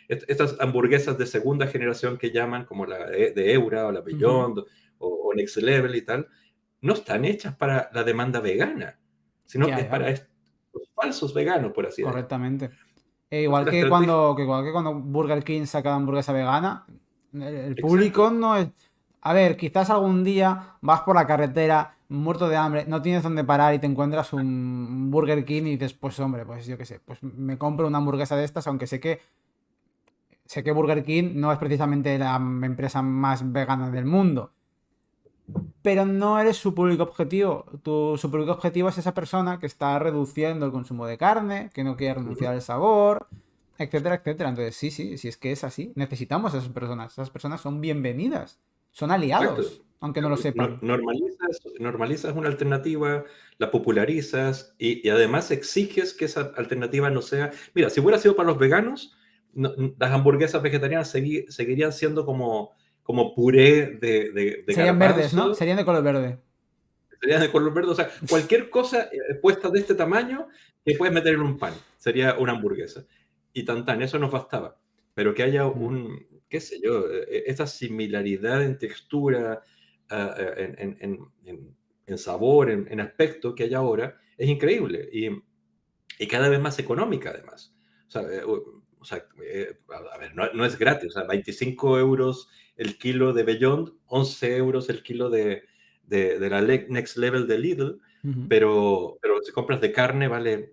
estas hamburguesas de segunda generación que llaman, como la de Eura o la Ujú. Beyond o Next Level y tal, no están hechas para la demanda vegana, sino Ya, es ya. para estos falsos veganos, por así decirlo. Correctamente. Entonces, la estrategia, Que igual que cuando Burger King saca la hamburguesa vegana, el público exacto, no es. A ver, quizás algún día vas por la carretera muerto de hambre, no tienes dónde parar y te encuentras un Burger King y dices, pues hombre, pues yo qué sé, pues me compro una hamburguesa de estas, aunque sé que Burger King no es precisamente la empresa más vegana del mundo. Pero no eres su público objetivo. Su público objetivo es esa persona que está reduciendo el consumo de carne, que no quiere renunciar ujú, al sabor, etcétera, etcétera. Entonces, sí, sí, sí es que es así. Necesitamos a esas personas. Esas personas son bienvenidas. Son exacto. aliados, aunque no lo sepan. Normalizas una alternativa, la popularizas y además exiges que esa alternativa no sea... Mira, si hubiera sido para los veganos, las hamburguesas vegetarianas seguirían siendo como puré de Serían verdes, ¿no? garbanzo, Serían de color verde. sería de color verde, o sea, cualquier cosa puesta de este tamaño que puedes meter en un pan, sería una hamburguesa. Y tan, eso nos bastaba. Pero que haya Mm, qué sé yo, esa similaridad en textura, en sabor, en aspecto que hay ahora, es increíble. Y cada vez más económica además. O sea, a ver, no es gratis, o sea, 25 euros el kilo de Beyond, 11 euros el kilo de la Next Level de Lidl, ujú. pero si compras de carne vale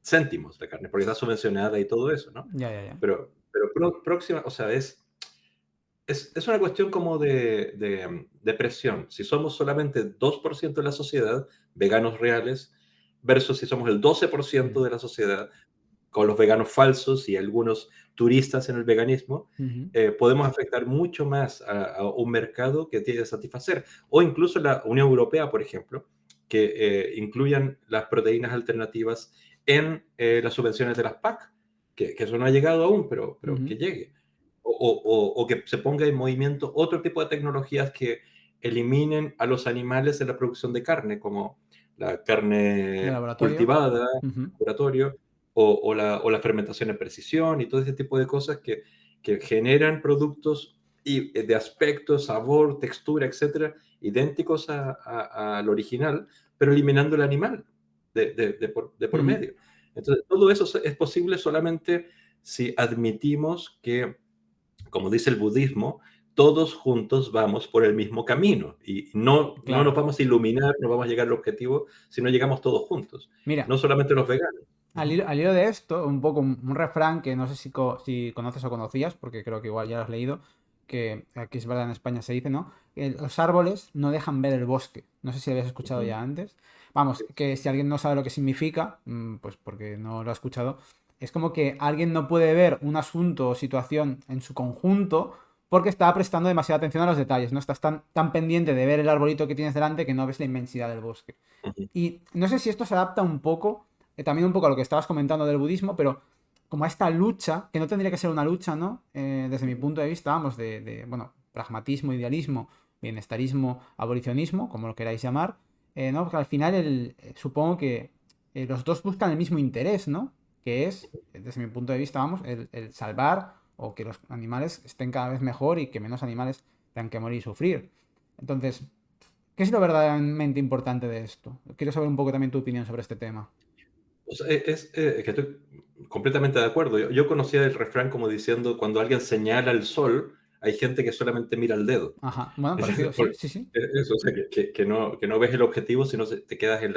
céntimos la carne, porque está subvencionada y todo eso, ¿no? Ya, ya, ya. Pero próxima, o sea, es una cuestión como de presión. Si somos solamente 2% de la sociedad, veganos reales, versus si somos el 12% Mm, de la sociedad, con los veganos falsos y algunos turistas en el veganismo, ujú, podemos afectar mucho más a un mercado que tiene que satisfacer. O incluso la Unión Europea, por ejemplo, que incluyan las proteínas alternativas en las subvenciones de las PAC, que eso no ha llegado aún, pero ujú. que llegue. O que se ponga en movimiento otro tipo de tecnologías que eliminen a los animales en la producción de carne, como la De carne laboratorio. cultivada, Ujú, laboratorio, o la fermentación en precisión y todo ese tipo de cosas que generan productos de aspecto, sabor, textura, etcétera, idénticos al original, pero eliminando el animal de por ujú. medio. Entonces, todo eso es posible solamente si admitimos que, como dice el budismo, todos juntos vamos por el mismo camino y no nos Claro. vamos a iluminar, no vamos a llegar al objetivo si no llegamos todos juntos, Mira, no solamente los veganos. Ujú. al hilo de esto, un poco un refrán que no sé si conoces o conocías, porque creo que igual ya lo has leído, que aquí es verdad en España se dice, ¿no? Que los árboles no dejan ver el bosque. No sé si lo habías escuchado Ujú. ya antes. Vamos, que si alguien no sabe lo que significa, pues porque no lo ha escuchado, es como que alguien no puede ver un asunto o situación en su conjunto porque está prestando demasiada atención a los detalles, no estás tan pendiente de ver el arbolito que tienes delante que no ves la inmensidad del bosque. Ujú. Y no sé si esto se adapta un poco, también un poco a lo que estabas comentando del budismo, pero como a esta lucha, que no tendría que ser una lucha, ¿no? Desde mi Ujú. punto de vista, vamos, bueno, pragmatismo, idealismo, bienestarismo, abolicionismo, como lo queráis llamar, ¿no? Porque al final supongo que los dos buscan el mismo interés, ¿no? Que es, desde mi punto de vista, vamos, el salvar o que los animales estén cada vez mejor y que menos animales tengan que morir y sufrir. Entonces, ¿qué es lo verdaderamente importante de esto? Quiero saber un poco también tu opinión sobre este tema. O sea, que estoy completamente de acuerdo. Yo conocía el refrán como diciendo, cuando alguien señala el sol, hay gente que solamente mira el dedo. Ajá, bueno, parecido, sí, sí, sí. Eso, o sea, que no ves el objetivo, sino te quedas en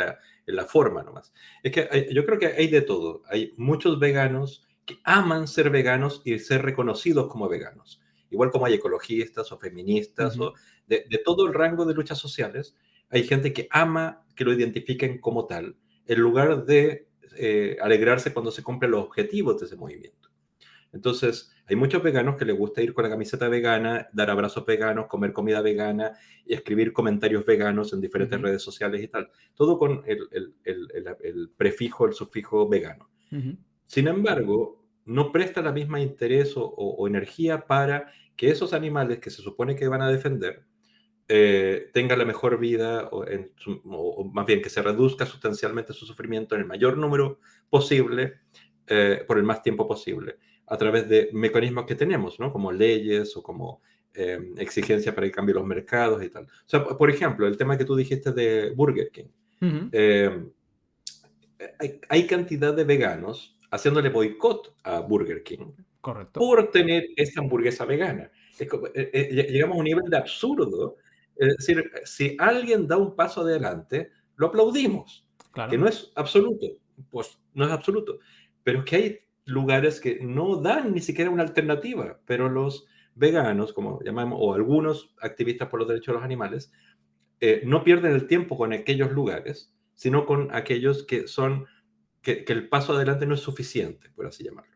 la forma nomás. Es que yo creo que hay de todo. Hay muchos veganos que aman ser veganos y ser reconocidos como veganos. Igual como hay ecologistas o feministas Ujú, o de todo el rango de luchas sociales, hay gente que ama que lo identifiquen como tal, en lugar de alegrarse cuando se cumplen los objetivos de ese movimiento. Entonces, hay muchos veganos que les gusta ir con la camiseta vegana, dar abrazos veganos, comer comida vegana y escribir comentarios veganos en diferentes ujú, redes sociales y tal. Todo con el prefijo, el sufijo vegano. ujú, Sin embargo, no presta la misma interés o energía para que esos animales que se supone que van a defender tengan la mejor vida o más bien que se reduzca sustancialmente su sufrimiento en el mayor número posible por el más tiempo posible a través de mecanismos que tenemos, ¿no? Como leyes o como exigencias para que cambien los mercados y tal. O sea, por ejemplo, el tema que tú dijiste de Burger King. ujú. Eh, hay cantidad de veganos haciéndole boicot a Burger King Correcto. por tener esta hamburguesa vegana. Llegamos a un nivel de absurdo. Es decir, si alguien da un paso adelante, lo aplaudimos, que Claro. no es absoluto, pues no es absoluto, pero es que hay lugares que no dan ni siquiera una alternativa, pero los veganos, como llamamos, o algunos activistas por los derechos de los animales, no pierden el tiempo con aquellos lugares, sino con aquellos que el paso adelante no es suficiente, por así llamarlo.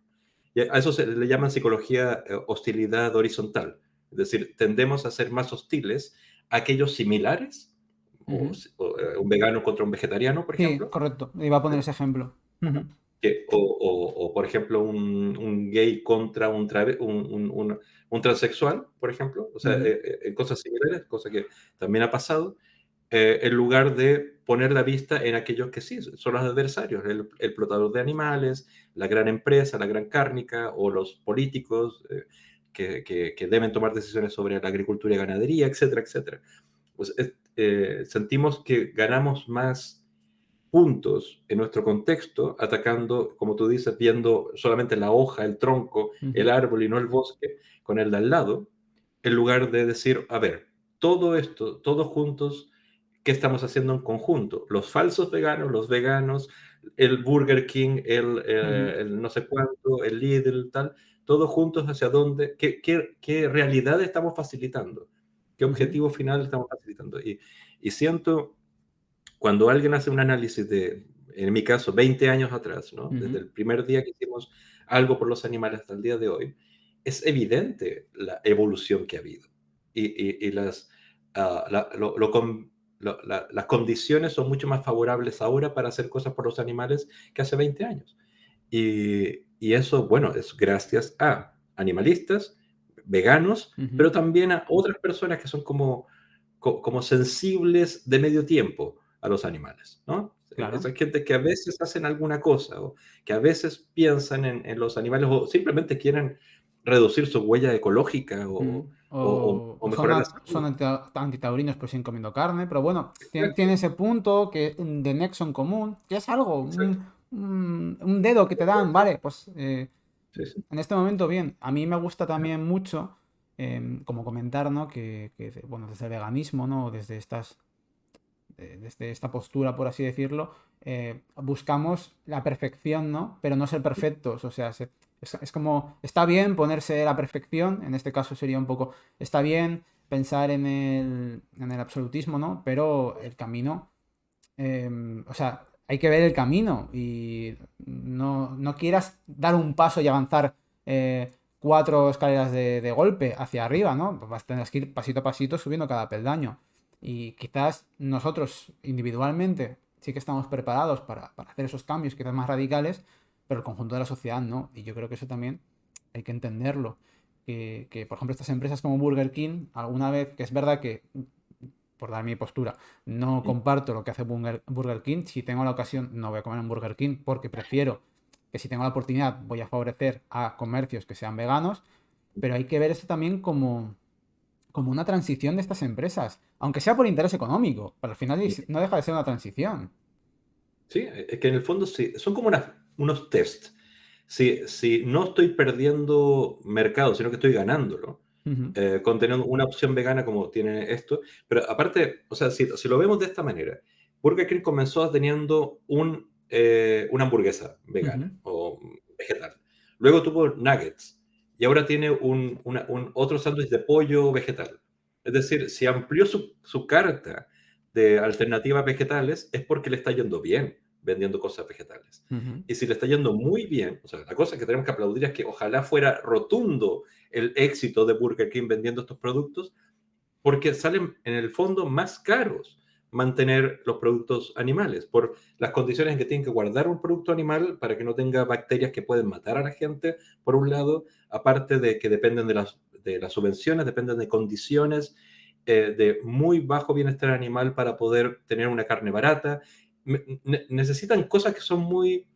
Y a eso se le llama en psicología hostilidad horizontal. Es decir, tendemos a ser más hostiles a aquellos similares, Ujú. un vegano contra un vegetariano, por Sí, ejemplo. correcto. Iba a poner ese ejemplo. Ujú. Por ejemplo, un gay contra un transexual, por ejemplo, o sea, Ujú, cosas similares, cosa que también ha pasado, en lugar de poner la vista en aquellos que sí son los adversarios, el explotador de animales, la gran empresa, la gran cárnica o los políticos que deben tomar decisiones sobre la agricultura y ganadería, etcétera, etcétera. Pues, sentimos que ganamos más puntos en nuestro contexto atacando, como tú dices, viendo solamente la hoja, el tronco, el ujú, árbol y no el bosque con el de al lado, en lugar de decir, a ver, todo esto, todos juntos, ¿qué estamos haciendo en conjunto? Los falsos veganos, los veganos, el Burger King, ujú, el no sé cuánto, el Lidl, tal, todos juntos hacia dónde, qué realidad estamos facilitando, qué ujú, objetivo final estamos facilitando. Y siento cuando alguien hace un análisis de, en mi caso, 20 años atrás, ¿no? Desde ujú, el primer día que hicimos algo por los animales hasta el día de hoy, es evidente la evolución que ha habido. Y las, las condiciones son mucho más favorables ahora para hacer cosas por los animales que hace 20 años. Y eso, bueno, es gracias a animalistas, veganos, ujú. pero también a otras personas que son como sensibles de medio tiempo a los animales, ¿no? Claro. Esa gente que a veces hacen alguna cosa o que a veces piensan en los animales o simplemente quieren reducir su huella ecológica Mm. o O son, mejorar la son salud. antitaurinos pues sin comiendo carne, pero bueno, tiene ese punto que, de nexo en común, que es algo, Exacto. un dedo que te dan, vale, pues Sí, sí. en este momento bien. A mí me gusta también mucho, como comentar, ¿no? Bueno, desde el veganismo, ¿no? Desde esta postura, por así decirlo, buscamos la perfección, ¿no? Pero no ser perfectos. O sea, es como, está bien ponerse la perfección, en este caso sería un poco, está bien pensar en el absolutismo, ¿no? Pero el camino, o sea, hay que ver el camino y no quieras dar un paso y avanzar 4 escaleras de golpe hacia arriba, ¿no? Pues vas a tener que ir pasito a pasito subiendo cada peldaño. Y quizás nosotros individualmente sí que estamos preparados para hacer esos cambios quizás más radicales, pero el conjunto de la sociedad no. Y yo creo que eso también hay que entenderlo. Por ejemplo, estas empresas como Burger King, alguna vez, que es verdad que, por dar mi postura, no Mm. comparto lo que hace Burger King. Si tengo la ocasión, no voy a comer en Burger King porque prefiero que, si tengo la oportunidad, voy a favorecer a comercios que sean veganos. Pero hay que ver esto también como una transición de estas empresas, aunque sea por interés económico, pero al final no deja de ser una transición. Sí, es que en el fondo sí, son como unos tests. Si no estoy perdiendo mercado, sino que estoy ganándolo, Ujú, con tener una opción vegana como tiene esto. Pero aparte, o sea, si lo vemos de esta manera, Burger King comenzó teniendo una hamburguesa ujú, vegana o vegetal. Luego tuvo nuggets y ahora tiene un otro sándwich de pollo vegetal. Es decir, si amplió su carta de alternativas vegetales es porque le está yendo bien vendiendo cosas vegetales. ujú, Y si le está yendo muy bien, o sea, la cosa que tenemos que aplaudir es que ojalá fuera rotundo el éxito de Burger King vendiendo estos productos, porque salen en el fondo más caros mantener los productos animales, por las condiciones en que tienen que guardar un producto animal para que no tenga bacterias que pueden matar a la gente, por un lado, aparte de que dependen de las subvenciones, dependen de condiciones de muy bajo bienestar animal para poder tener una carne barata. Necesitan cosas que son muy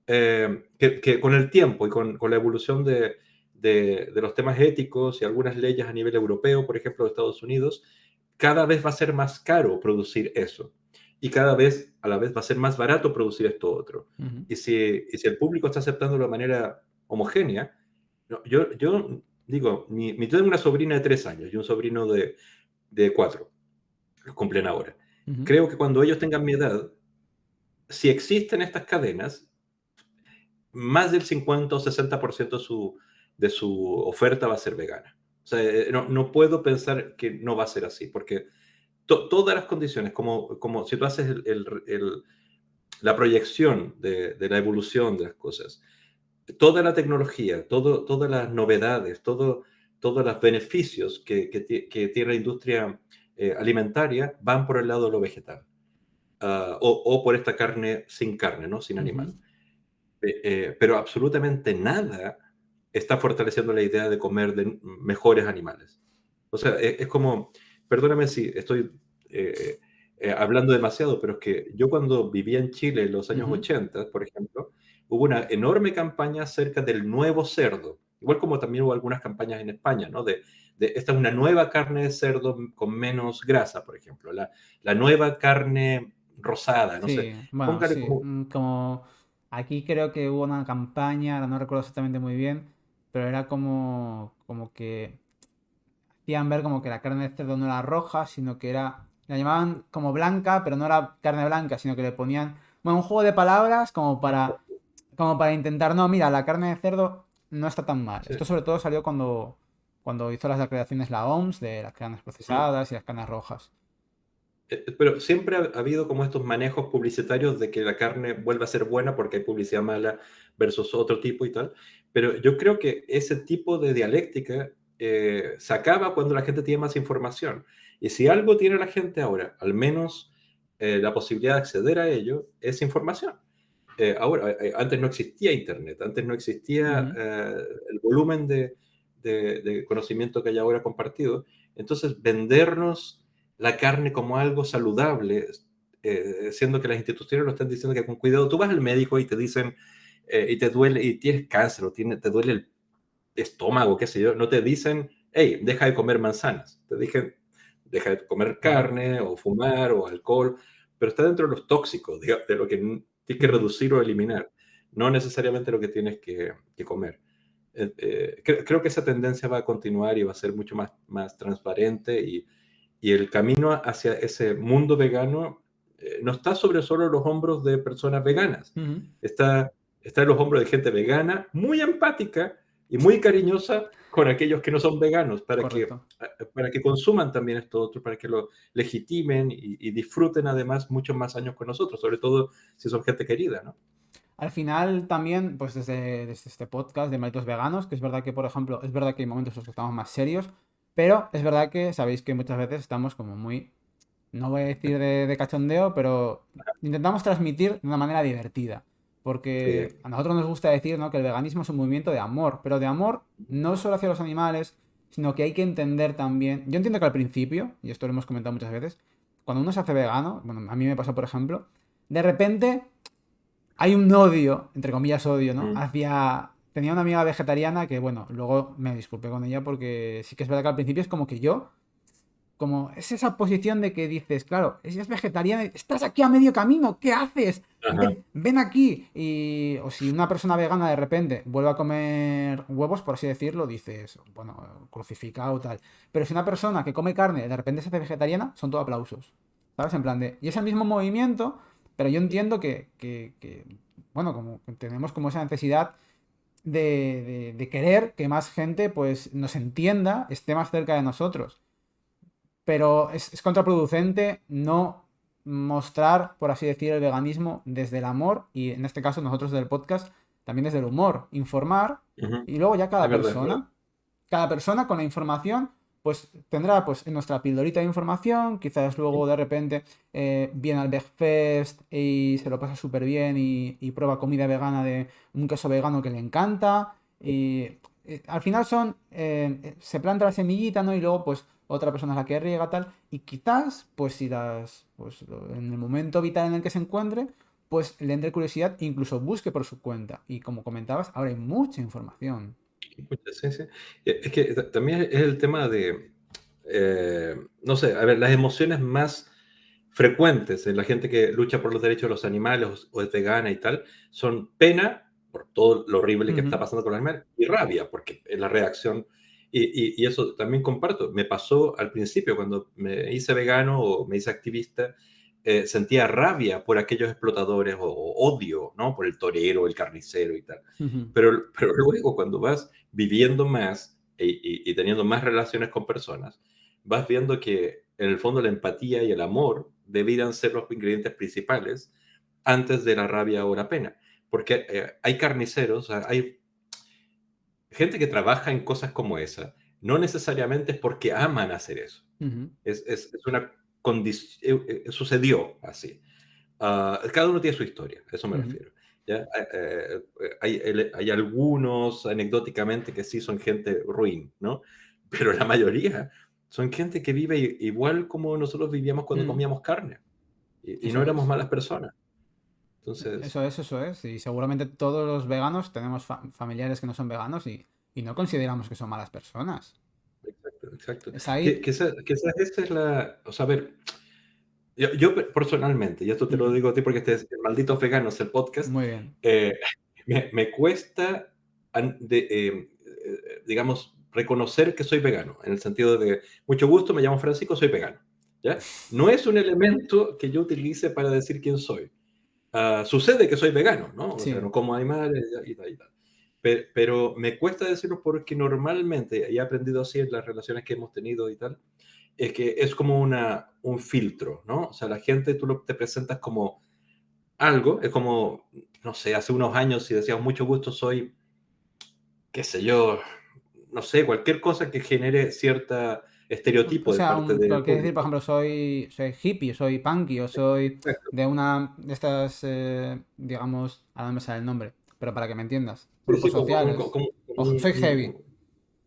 que con el tiempo y con la evolución de los temas éticos y algunas leyes a nivel europeo, por ejemplo, de Estados Unidos, cada vez va a ser más caro producir eso. Y cada vez, a la vez, va a ser más barato producir esto otro. ujú. Y si el público está aceptando de manera homogénea, no, yo digo, yo tengo una sobrina de 3 años y un sobrino de 4, los cumplen ahora. Ujú. Creo que cuando ellos tengan mi edad, si existen estas cadenas, más del 50 o 60% de su oferta va a ser vegana. O sea, no puedo pensar que no va a ser así, porque todas las condiciones, como si tú haces la proyección de la evolución de las cosas, toda la tecnología, todas las novedades, todos los beneficios que tiene la industria alimentaria van por el lado de lo vegetal, o por esta carne sin carne, ¿no? Sin Ujú. animal. pero absolutamente nada está fortaleciendo la idea de comer de mejores animales. O sea, es como, perdóname si estoy eh, hablando demasiado, pero es que yo cuando vivía en Chile en los años Ujú. 80, por ejemplo, hubo una enorme campaña acerca del nuevo cerdo, igual como también hubo algunas campañas en España, ¿no? Esta es una nueva carne de cerdo con menos grasa, por ejemplo, la nueva carne rosada, no sé, Sí, bueno, póngale sí. como... Como aquí creo que hubo una campaña, ahora no recuerdo exactamente muy bien, pero era como que hacían ver como que la carne de cerdo no era roja, sino que era, la llamaban como blanca, pero no era carne blanca, sino que le ponían, bueno, un juego de palabras como para intentar, no, mira, la carne de cerdo no está tan mal. Sí. Esto sobre todo salió cuando hizo las declaraciones la OMS de las carnes Mm. procesadas y las carnes rojas. Pero siempre ha habido como estos manejos publicitarios de que la carne vuelva a ser buena porque hay publicidad mala versus otro tipo y tal. Pero yo creo que ese tipo de dialéctica se acaba cuando la gente tiene más información. Y si algo tiene la gente ahora, al menos la posibilidad de acceder a ello, es información. Ahora, antes no existía Internet, antes no existía Ujú. el volumen de conocimiento que hay ahora compartido. Entonces, vendernos la carne como algo saludable, siendo que las instituciones lo están diciendo que con cuidado, tú vas al médico y te dicen, y te duele, y tienes cáncer, o te duele el estómago, qué sé yo, no te dicen, hey, deja de comer manzanas, te dicen, deja de comer Claro. carne, o fumar, o alcohol, pero está dentro de los tóxicos, de lo que tienes que Ujú. reducir o eliminar, no necesariamente lo que tienes que comer. Creo que esa tendencia va a continuar y va a ser mucho más transparente y el camino hacia ese mundo vegano no está sobre solo los hombros de personas veganas, Ujú. está, está en los hombros de gente vegana muy empática y muy cariñosa con aquellos que no son veganos, Correcto. para que consuman también esto otro, para que lo legitimen y disfruten además muchos más años con nosotros, sobre todo si son gente querida, ¿no? Al final también, pues desde este podcast de Malditos Veganos, que es verdad que, por ejemplo, es verdad que hay momentos en los que estamos más serios, pero es verdad que sabéis que muchas veces estamos como muy, no voy a decir de cachondeo, pero intentamos transmitir de una manera divertida. Sí. Porque a nosotros nos gusta decir, ¿no?, que el veganismo es un movimiento de amor, pero de amor no solo hacia los animales, sino que hay que entender también. Yo entiendo que al principio, y esto lo hemos comentado muchas veces, cuando uno se hace vegano, bueno, a mí me pasó por ejemplo, de repente hay un odio, entre comillas odio, ¿no? Mm. Hacia... Tenía una amiga vegetariana que, bueno, luego me disculpé con ella porque sí que es verdad que al principio es como que yo, como es esa posición de que dices, claro, ella es vegetariana, estás aquí a medio camino, ¿qué haces? Ajá. Ven aquí. Y, o si una persona vegana de repente vuelve a comer huevos, por así decirlo, dices, bueno, crucificado o tal. Pero si una persona que come carne de repente se hace vegetariana, son todo aplausos. ¿Sabes? En plan de... Y es el mismo movimiento, pero yo entiendo que, bueno, como que tenemos como esa necesidad de querer que más gente pues nos entienda, esté más cerca de nosotros. Pero es contraproducente no mostrar, por así decir, el veganismo desde el amor y en este caso nosotros del podcast también desde el humor, informar Ujú. y luego ya Es verdad, es verdad. cada persona con la información pues tendrá pues en nuestra pildorita de información, quizás luego de repente viene al Vegfest y se lo pasa súper bien y prueba comida vegana de un queso vegano que le encanta y al final se planta la semillita, ¿no? Y luego pues otra persona es la que riega tal y quizás pues si en el momento vital en el que se encuentre pues le entre curiosidad e incluso busque por su cuenta y como comentabas ahora hay mucha información. Pucha, sí, sí. Es que también es el tema de, no sé, a ver, las emociones más frecuentes en la gente que lucha por los derechos de los animales o es vegana y tal, son pena por todo lo horrible que está Ujú. pasando con los animales y rabia, porque es la reacción. Y eso también comparto. Me pasó al principio, cuando me hice vegano o me hice activista, sentía rabia por aquellos explotadores o odio, ¿no? Por el torero, el carnicero y tal. Ujú. Pero luego cuando vas viviendo más y teniendo más relaciones con personas, vas viendo que en el fondo la empatía y el amor debieran ser los ingredientes principales antes de la rabia o la pena. Porque hay carniceros, hay gente que trabaja en cosas como esa, no necesariamente es porque aman hacer eso. Ujú. Es una condición, sucedió así. Cada uno tiene su historia, a eso me Ujú. refiero. ¿ya? Hay algunos, anecdóticamente, que sí son gente ruin, ¿no? Pero la mayoría son gente que vive igual como nosotros vivíamos cuando Mm, comíamos carne y no eso éramos es. malas personas. Entonces, Eso es, eso es. Y seguramente todos los veganos tenemos familiares que no son veganos y no consideramos que son malas personas. exacto, exacto. Es ahí. Quizás esa es la, o sea, a ver, personalmente, y esto te lo Mm, digo a ti porque este es el Malditos Veganos, el podcast, muy bien. eh, me cuesta, digamos, reconocer que soy vegano, en el sentido de, mucho gusto, me llamo Francisco, soy vegano, ¿ya? No es un elemento que yo utilice para decir quién soy. Sucede que soy vegano, ¿no? O sea, Sí. no como animales y tal y tal. Pero me cuesta decirlo porque normalmente, y he aprendido así en las relaciones que hemos tenido y tal, es que es como un filtro, ¿no? O sea, la gente tú te presentas como algo, es como, no sé, hace unos años si decías mucho gusto soy, qué sé yo, no sé, cualquier cosa que genere cierta O estereotipo de sea, parte del quiere decir, por público. ejemplo, soy hippie, soy punky, o soy Exacto. de una de estas, digamos, ahora no me sale el nombre, pero para que me entiendas, Sí, grupos sí, sociales. O soy heavy.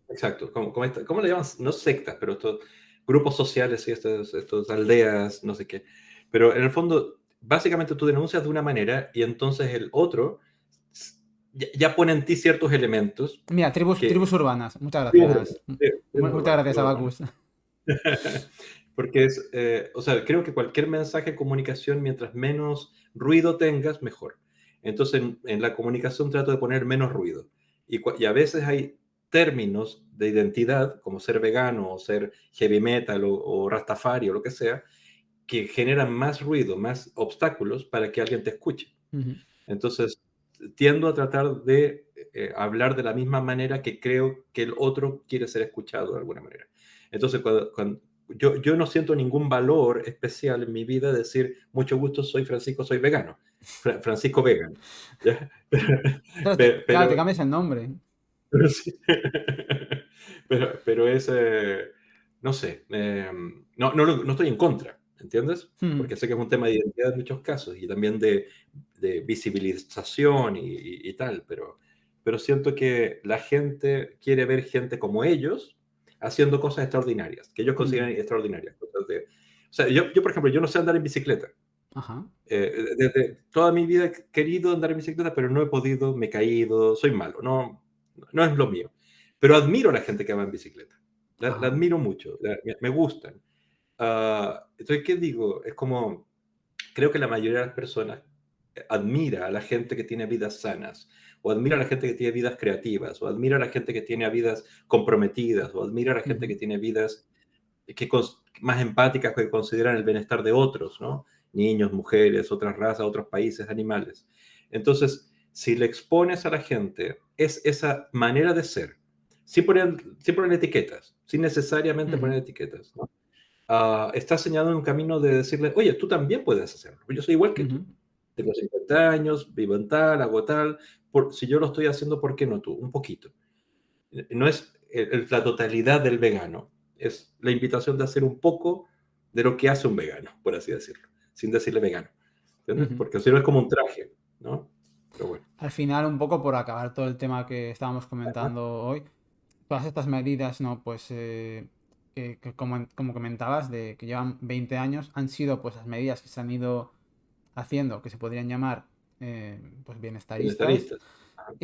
exacto, ¿cómo le llaman? No sectas, pero estos grupos sociales y estas aldeas, no sé qué. Pero en el fondo, básicamente tú denuncias de una manera y entonces el otro s- ya pone en ti ciertos elementos Mira, que... tribus urbanas. Muchas Tribus urbanas, gracias. sí, Muchas gracias, tribus urbanas. Abacus. Porque o sea, creo que cualquier mensaje de comunicación, mientras menos ruido tengas, mejor. Entonces, en la comunicación trato de poner menos ruido. Y a veces hay términos de identidad, como ser vegano o ser heavy metal o rastafari o lo que sea, que generan más ruido, más obstáculos para que alguien te escuche. Ujú. Entonces, tiendo a tratar de hablar de la misma manera que creo que el otro quiere ser escuchado de alguna manera. Entonces, yo no siento ningún valor especial en mi vida decir, mucho gusto, soy Francisco, soy vegano. Francisco Vegan. ¿Ya? Claro, claro, te Pero, cambias el nombre. pero, sí. Pero es, no sé, no estoy en contra, ¿entiendes? Hmm. Porque sé que es un tema de identidad en muchos casos y también de visibilización y tal, pero siento que la gente quiere ver gente como ellos haciendo cosas extraordinarias, que ellos consideran Hmm. extraordinarias. O sea, por ejemplo, yo no sé andar en bicicleta. Ajá. Desde toda mi vida he querido andar en bicicleta, pero no he podido, me he caído, soy malo, no es lo mío. Pero admiro a la gente que va en bicicleta. La Ajá. admiro mucho, me gustan. Entonces, ¿qué digo? Es como, creo que la mayoría de las personas admira a la gente que tiene vidas sanas, o admira a la gente que tiene vidas creativas, o admira a la gente que tiene vidas comprometidas, o admira a la gente Ujú. que tiene vidas más empáticas que consideran el bienestar de otros, ¿no? Niños, mujeres, otras razas, otros países, animales. Entonces, si le expones a la gente es esa manera de ser, sin poner etiquetas, sin necesariamente Ujú. poner etiquetas, ¿no? Estás señalando un camino de decirle, oye, tú también puedes hacerlo, yo soy igual que tú. Ujú. Tengo 50 años, vivo en tal, hago tal, si yo lo estoy haciendo, ¿por qué no tú? Un poquito. No es la totalidad del vegano, es la invitación de hacer un poco de lo que hace un vegano, por así decirlo, sin decirle vegano, ¿entiendes? Ujú. Porque si no es como un traje, ¿no? Pero bueno. Al final, un poco por acabar todo el tema que estábamos Ajá. comentando hoy, todas estas medidas, ¿no? Pues que como comentabas, de que llevan 20 años, han sido pues las medidas que se han ido haciendo, que se podrían llamar pues bienestaristas, Bienestarista. Ajá.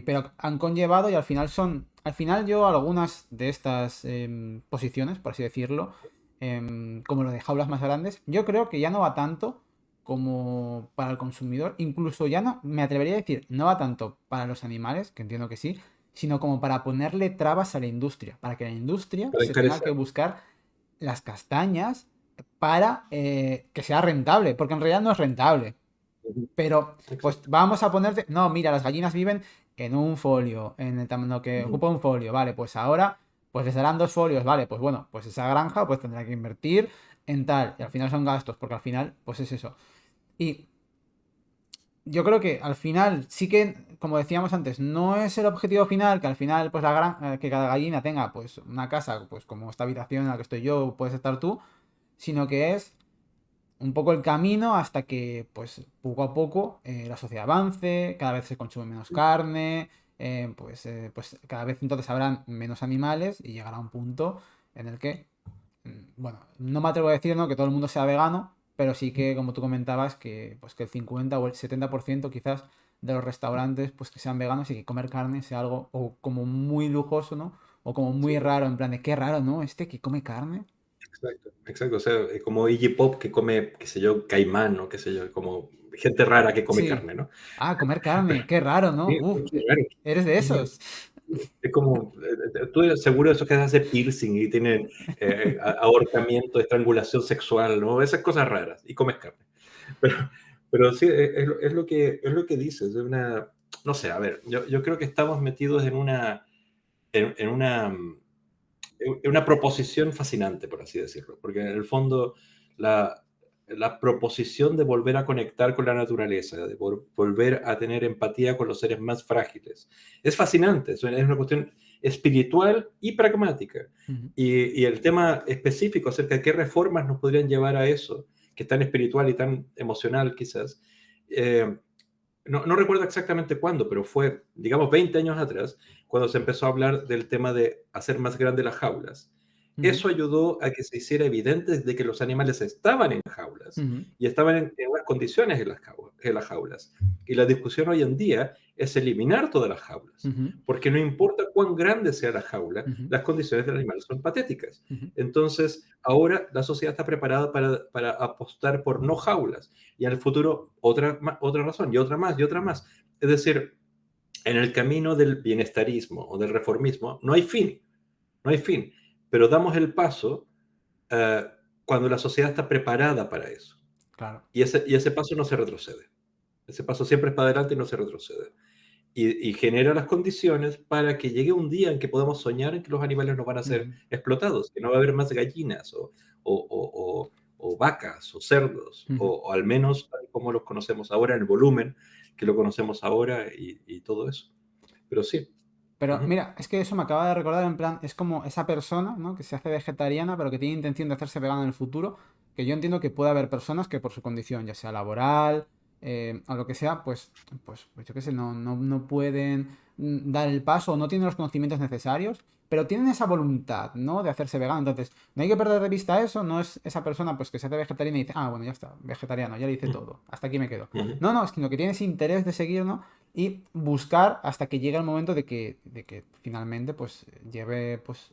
pero han conllevado y al final yo algunas de estas posiciones, por así decirlo, como lo de jaulas más grandes, yo creo que ya no va tanto como para el consumidor, incluso ya no, me atrevería a decir, no va tanto para los animales, que entiendo que sí, sino como para ponerle trabas a la industria, para que la industria Para se tenga que encarecer. buscar las castañas para que sea rentable, porque en realidad no es rentable. Ujú. Pero, pues Exacto. vamos a ponerte. No, mira, las gallinas viven en un folio, en el tamaño que Ujú. ocupa un folio, vale, pues ahora, pues les darán dos folios, vale, pues bueno, pues esa granja pues tendrá que invertir en tal, y al final son gastos, porque al final, pues es eso. Y yo creo que al final sí que, como decíamos antes, no es el objetivo final, que al final, pues que cada gallina tenga, pues una casa, pues como esta habitación en la que estoy yo, puedes estar tú, sino que es un poco el camino hasta que, pues, poco a poco la sociedad avance, cada vez se consume menos carne, pues cada vez entonces habrán menos animales y llegará un punto en el que, bueno, no me atrevo a decir, ¿no?, que todo el mundo sea vegano, pero sí que, como tú comentabas, que, pues, que el 50 o el 70% quizás de los restaurantes, pues que sean veganos y que comer carne sea algo o como muy lujoso, ¿no? O como Sí, muy raro, en plan de qué raro, ¿no? Este que come carne. exacto, exacto. O sea, como Iggy Pop que come, qué sé yo, caimán, ¿no? Qué sé yo, como gente rara que come Sí. carne, ¿no? Ah, comer carne, qué raro, ¿no? Sí, Uf, qué raro. eres de Y esos. es como, tú eres seguro de esos que se hace piercing y tienen ahorcamiento, estrangulación sexual, ¿no? Esas cosas raras, y comes carne. Pero, pero sí, es lo que dices, es una, no sé, a ver, yo creo que estamos metidos en una, en una proposición fascinante, por así decirlo, porque en el fondo la, la proposición de volver a conectar con la naturaleza, de volver a tener empatía con los seres más frágiles, es fascinante, es una cuestión espiritual y pragmática. Ujú, Y el tema específico acerca de qué reformas nos podrían llevar a eso, que es tan espiritual y tan emocional quizás, eh, no recuerdo exactamente cuándo, pero fue, digamos, 20 años atrás, cuando se empezó a hablar del tema de hacer más grandes las jaulas. ujú, Eso ayudó a que se hiciera evidente de que los animales estaban en jaulas ujú, y estaban en unas condiciones en las jaulas. Y la discusión hoy en día es eliminar todas las jaulas, ujú, porque no importa cuán grande sea la jaula, ujú, las condiciones del animal son patéticas. ujú. Entonces, ahora la sociedad está preparada para apostar por no jaulas y en el futuro otra razón y otra más y otra más. Es decir, en el camino del bienestarismo o del reformismo no hay fin, no hay fin, pero damos el paso eh, cuando la sociedad está preparada para eso. Claro. Y ese paso no se retrocede. Ese paso siempre es para adelante y no se retrocede. Y genera las condiciones para que llegue un día en que podamos soñar en que los animales no van a ser Ujú, explotados, que no va a haber más gallinas o vacas o cerdos, ujú. o al menos tal como los conocemos ahora, en el volumen que lo conocemos ahora y todo eso. Pero sí. Pero Ujú. mira, es que eso me acaba de recordar, en plan, es como esa persona, ¿no?, que se hace vegetariana, pero que tiene intención de hacerse vegana en el futuro, que yo entiendo que puede haber personas que por su condición, ya sea laboral, o lo que sea, pues yo qué sé, no pueden dar el paso o no tienen los conocimientos necesarios, pero tienen esa voluntad, ¿no?, de hacerse vegano. Entonces, no hay que perder de vista eso, no es esa persona pues que se hace vegetariana y dice, ah, bueno, ya está, vegetariano, ya le hice todo, hasta aquí me quedo. Ujú. No, no, es que lo que tiene ese interés de seguir, ¿no? Y buscar hasta que llegue el momento de que finalmente pues lleve pues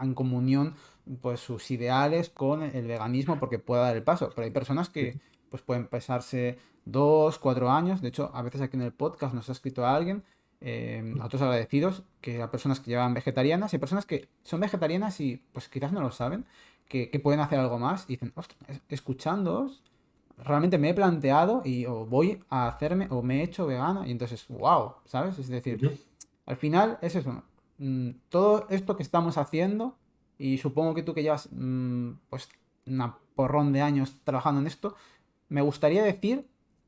en comunión pues sus ideales con el veganismo porque pueda dar el paso. Pero hay personas que pues pueden pasarse 2, 4 años. De hecho, a veces aquí en el podcast nos ha escrito a alguien, a otros agradecidos, que a personas que llevan vegetarianas y personas que son vegetarianas y pues quizás no lo saben, que pueden hacer algo más y dicen, ostras, escuchándoos realmente me he planteado y o voy a hacerme o me he hecho vegana y entonces, wow, ¿sabes? Es decir, Ujú. al final es eso. Todo esto que estamos haciendo y supongo que tú que llevas pues una porrón de años trabajando en esto, me gustaría decir,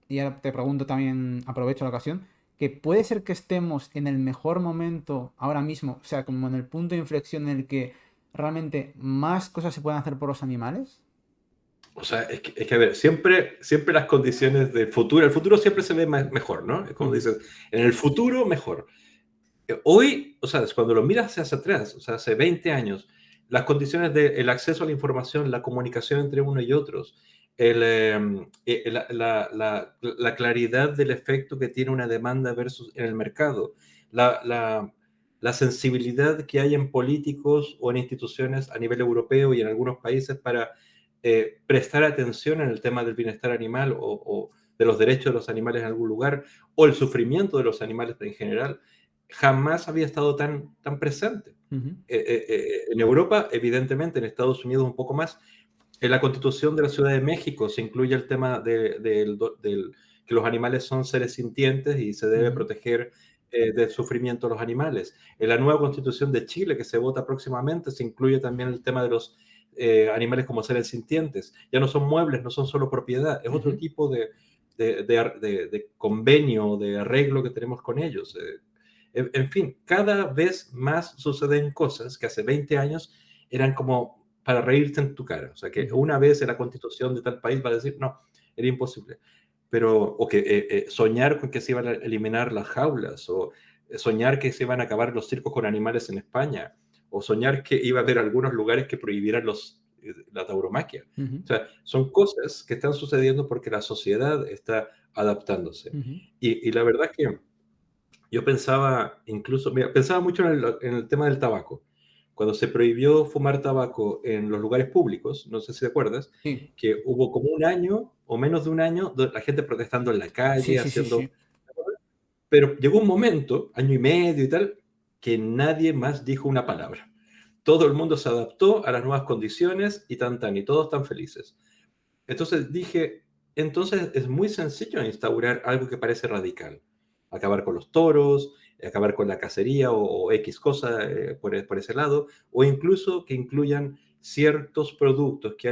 y ahora te pregunto también, aprovecho la ocasión, que puede ser que estemos en el mejor momento ahora mismo, o sea, como en el punto de inflexión en el que realmente más cosas se pueden hacer por los animales. O sea, es que, a ver, siempre las condiciones del futuro, el futuro siempre se ve mejor, ¿no? Es como Ujú, dices, en el futuro mejor. Hoy, o sea, cuando lo miras hacia atrás, o sea, hace 20 años, las condiciones del acceso a la información, la comunicación entre uno y otros, la claridad del efecto que tiene una demanda versus en el mercado, la, la, la sensibilidad que hay en políticos o en instituciones a nivel europeo y en algunos países para prestar atención en el tema del bienestar animal o de los derechos de los animales en algún lugar, o el sufrimiento de los animales en general jamás había estado tan presente. ujú, En Europa, evidentemente, en Estados Unidos un poco más. En la Constitución de la Ciudad de México se incluye el tema que los animales son seres sintientes y se debe ujú, proteger del sufrimiento de los animales. En la nueva Constitución de Chile, que se vota próximamente, se incluye también el tema de los animales como seres sintientes. Ya no son muebles, no son solo propiedad, es otro ujú. tipo de convenio, de arreglo que tenemos con ellos. En fin, cada vez más suceden cosas que hace 20 años eran como para reírte en tu cara. O sea, que una vez en la constitución de tal país va a decir, no, era imposible. Pero, o que soñar con que se iban a eliminar las jaulas, o soñar que se iban a acabar los circos con animales en España, o soñar que iba a haber algunos lugares que prohibieran la tauromaquia. Ujú, O sea, son cosas que están sucediendo porque la sociedad está adaptándose. ujú. Y la verdad es que yo pensaba, incluso, mira, pensaba mucho en el tema del tabaco. Cuando se prohibió fumar tabaco en los lugares públicos, no sé si te acuerdas, Sí, que hubo como un año o menos de un año la gente protestando en la sí, calle, sí, sí, haciendo... sí. Pero llegó un momento, año y medio y tal, que nadie más dijo una palabra. Todo el mundo se adaptó a las nuevas condiciones y y todos están felices. Entonces dije, entonces es muy sencillo instaurar algo que parece radical. Acabar con los toros, acabar con la cacería o X cosa por ese lado, o incluso que incluyan ciertos productos que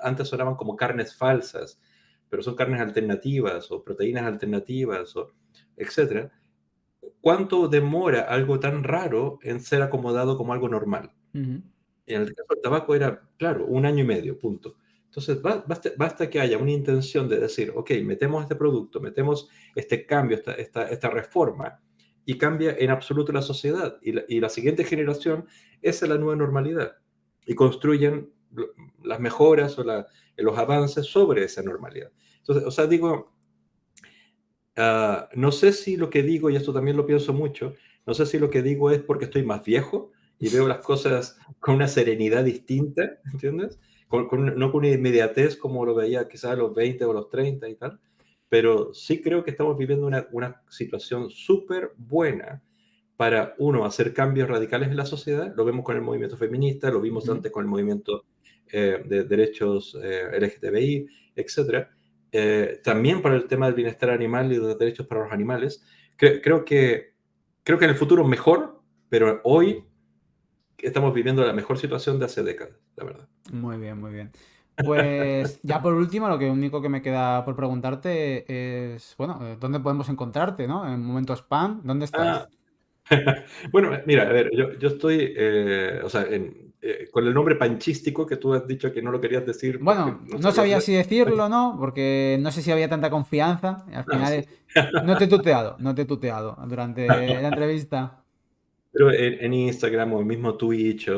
antes sonaban como carnes falsas, pero son carnes alternativas o proteínas alternativas, o etcétera. ¿Cuánto demora algo tan raro en ser acomodado como algo normal? Ujú, En el caso del tabaco era, claro, un año y medio, punto. Entonces, basta que haya una intención de decir, ok, metemos este producto, metemos este cambio, esta reforma, y cambia en absoluto la sociedad. Y la siguiente generación, esa es la nueva normalidad. Y construyen las mejoras o los avances sobre esa normalidad. Entonces, o sea, digo, no sé si lo que digo, y esto también lo pienso mucho, no sé si lo que digo es porque estoy más viejo y veo las cosas con una serenidad distinta, ¿entiendes? No con una inmediatez como lo veía quizás a los 20 o los 30 y tal, pero sí creo que estamos viviendo una situación súper buena para, uno, hacer cambios radicales en la sociedad. Lo vemos con el movimiento feminista, lo vimos ujú. antes con el movimiento de derechos LGTBI, etcétera. También para el tema del bienestar animal y de los derechos para los animales. Creo que en el futuro mejor, pero hoy estamos viviendo la mejor situación de hace décadas, la verdad. Muy bien, muy bien. Pues ya por último, lo único que me queda por preguntarte es, bueno, ¿dónde podemos encontrarte, no? En Momento Spam, ¿dónde Ah, estás? bueno, mira, a ver, yo estoy, o sea, con el nombre panchístico que tú has dicho que no lo querías decir porque Bueno, no no sabías sabía leer. si decirlo, ¿no? Porque no sé si había tanta confianza. Al Ah, final sí. no te he tuteado, no te he tuteado durante la entrevista. Pero en Instagram o el mismo Twitch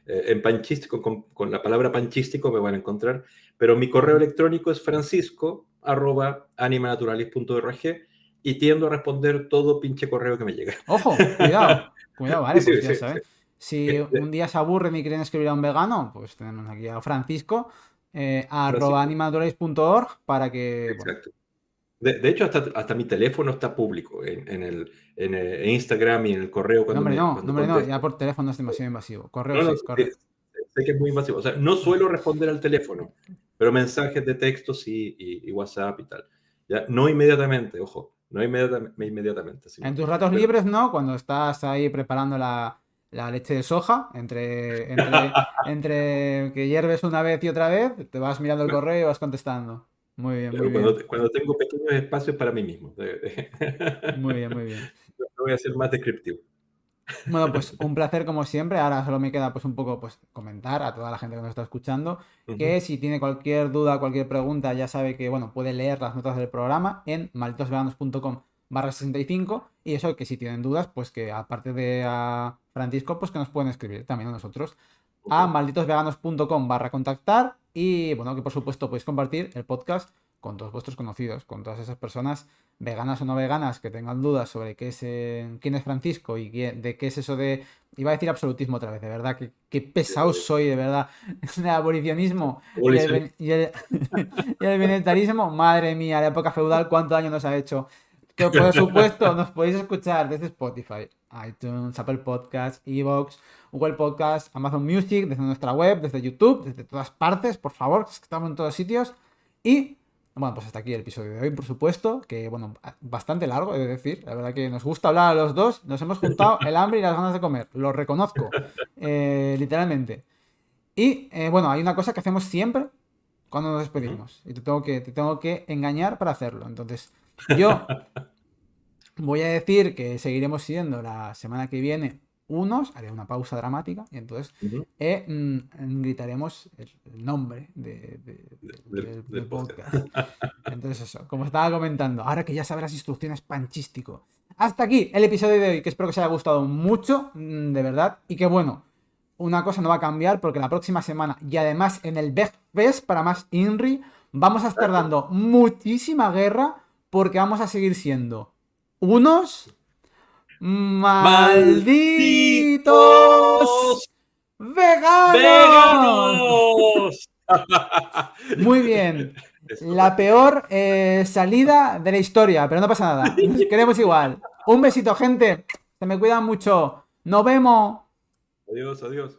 en panchístico, con la palabra panchístico me van a encontrar. Pero mi correo Ujú. electrónico es francisco@animanaturalis.org y tiendo a responder todo pinche correo que me llega. Ojo, cuidado, cuidado, vale, Sí, pues sí, ya sí, sí. sabes. Si un día se aburren y quieren escribir a un vegano, pues tenemos aquí a Francisco, Francisco, @animadores.org para que, bueno, exacto. De hecho, hasta mi teléfono está público en Instagram y en el correo no, cuando hombre, no, ya contesto. por teléfono es demasiado invasivo. Correo No, no, sí, sé, correo. sé que es muy invasivo. O sea, no suelo responder al teléfono, pero mensajes de texto sí y WhatsApp y tal. Ya, no inmediatamente, ojo, no inmediatamente, En sino, tus ratos pero libres, ¿no? Cuando estás ahí preparando la leche de soja, entre que hierves una vez y otra vez, te vas mirando el correo y vas contestando. Muy bien, muy claro, cuando, bien. cuando tengo pequeños espacios para mí mismo. Muy bien, muy bien. No voy a ser más descriptivo. Bueno, pues un placer como siempre. Ahora solo me queda pues un poco pues comentar a toda la gente que nos está escuchando Ujú. que si tiene cualquier duda, cualquier pregunta, ya sabe que bueno, puede leer las notas del programa en malditosveganos.com/65 y eso que si tienen dudas, pues que aparte de a Francisco, pues que nos pueden escribir también a nosotros Ok. a malditosveganos.com/contactar y bueno, que por supuesto podéis compartir el podcast con todos vuestros conocidos, con todas esas personas veganas o no veganas que tengan dudas sobre quién es Francisco y de qué es eso de... Iba a decir absolutismo otra vez, de verdad, qué pesado soy, de verdad. El abolicionismo y el, Abolicionismo. y el bienestarismo, madre mía, la época feudal, ¿cuántos años nos ha hecho? Que por supuesto nos podéis escuchar desde Spotify, iTunes, Apple Podcasts, Evox, Google Podcasts, Amazon Music, desde nuestra web, desde YouTube, desde todas partes, por favor, es que estamos en todos sitios. Y bueno, pues hasta aquí el episodio de hoy, por supuesto, que bueno, bastante largo, he de decir. La verdad que nos gusta hablar a los dos, nos hemos juntado el hambre y las ganas de comer, lo reconozco, literalmente. Y bueno, hay una cosa que hacemos siempre cuando nos Ujú. despedimos, y te tengo que engañar para hacerlo. Entonces, yo voy a decir que seguiremos siendo la semana que viene unos, haré una pausa dramática y entonces Ujú. gritaremos el nombre del Del podcast. podcast. Entonces eso, como estaba comentando, ahora que ya sabes las instrucciones panchístico. Hasta aquí el episodio de hoy, que espero que os haya gustado mucho, de verdad, y que bueno, una cosa no va a cambiar porque la próxima semana y además en el Best Fest para más INRI vamos a estar dando muchísima guerra porque vamos a seguir siendo unos malditos ¡Malditos veganos. veganos! Muy bien. Eso. La peor salida de la historia, pero no pasa nada. Nos queremos igual. Un besito, gente. Se me cuidan mucho. Nos vemos. Adiós, adiós.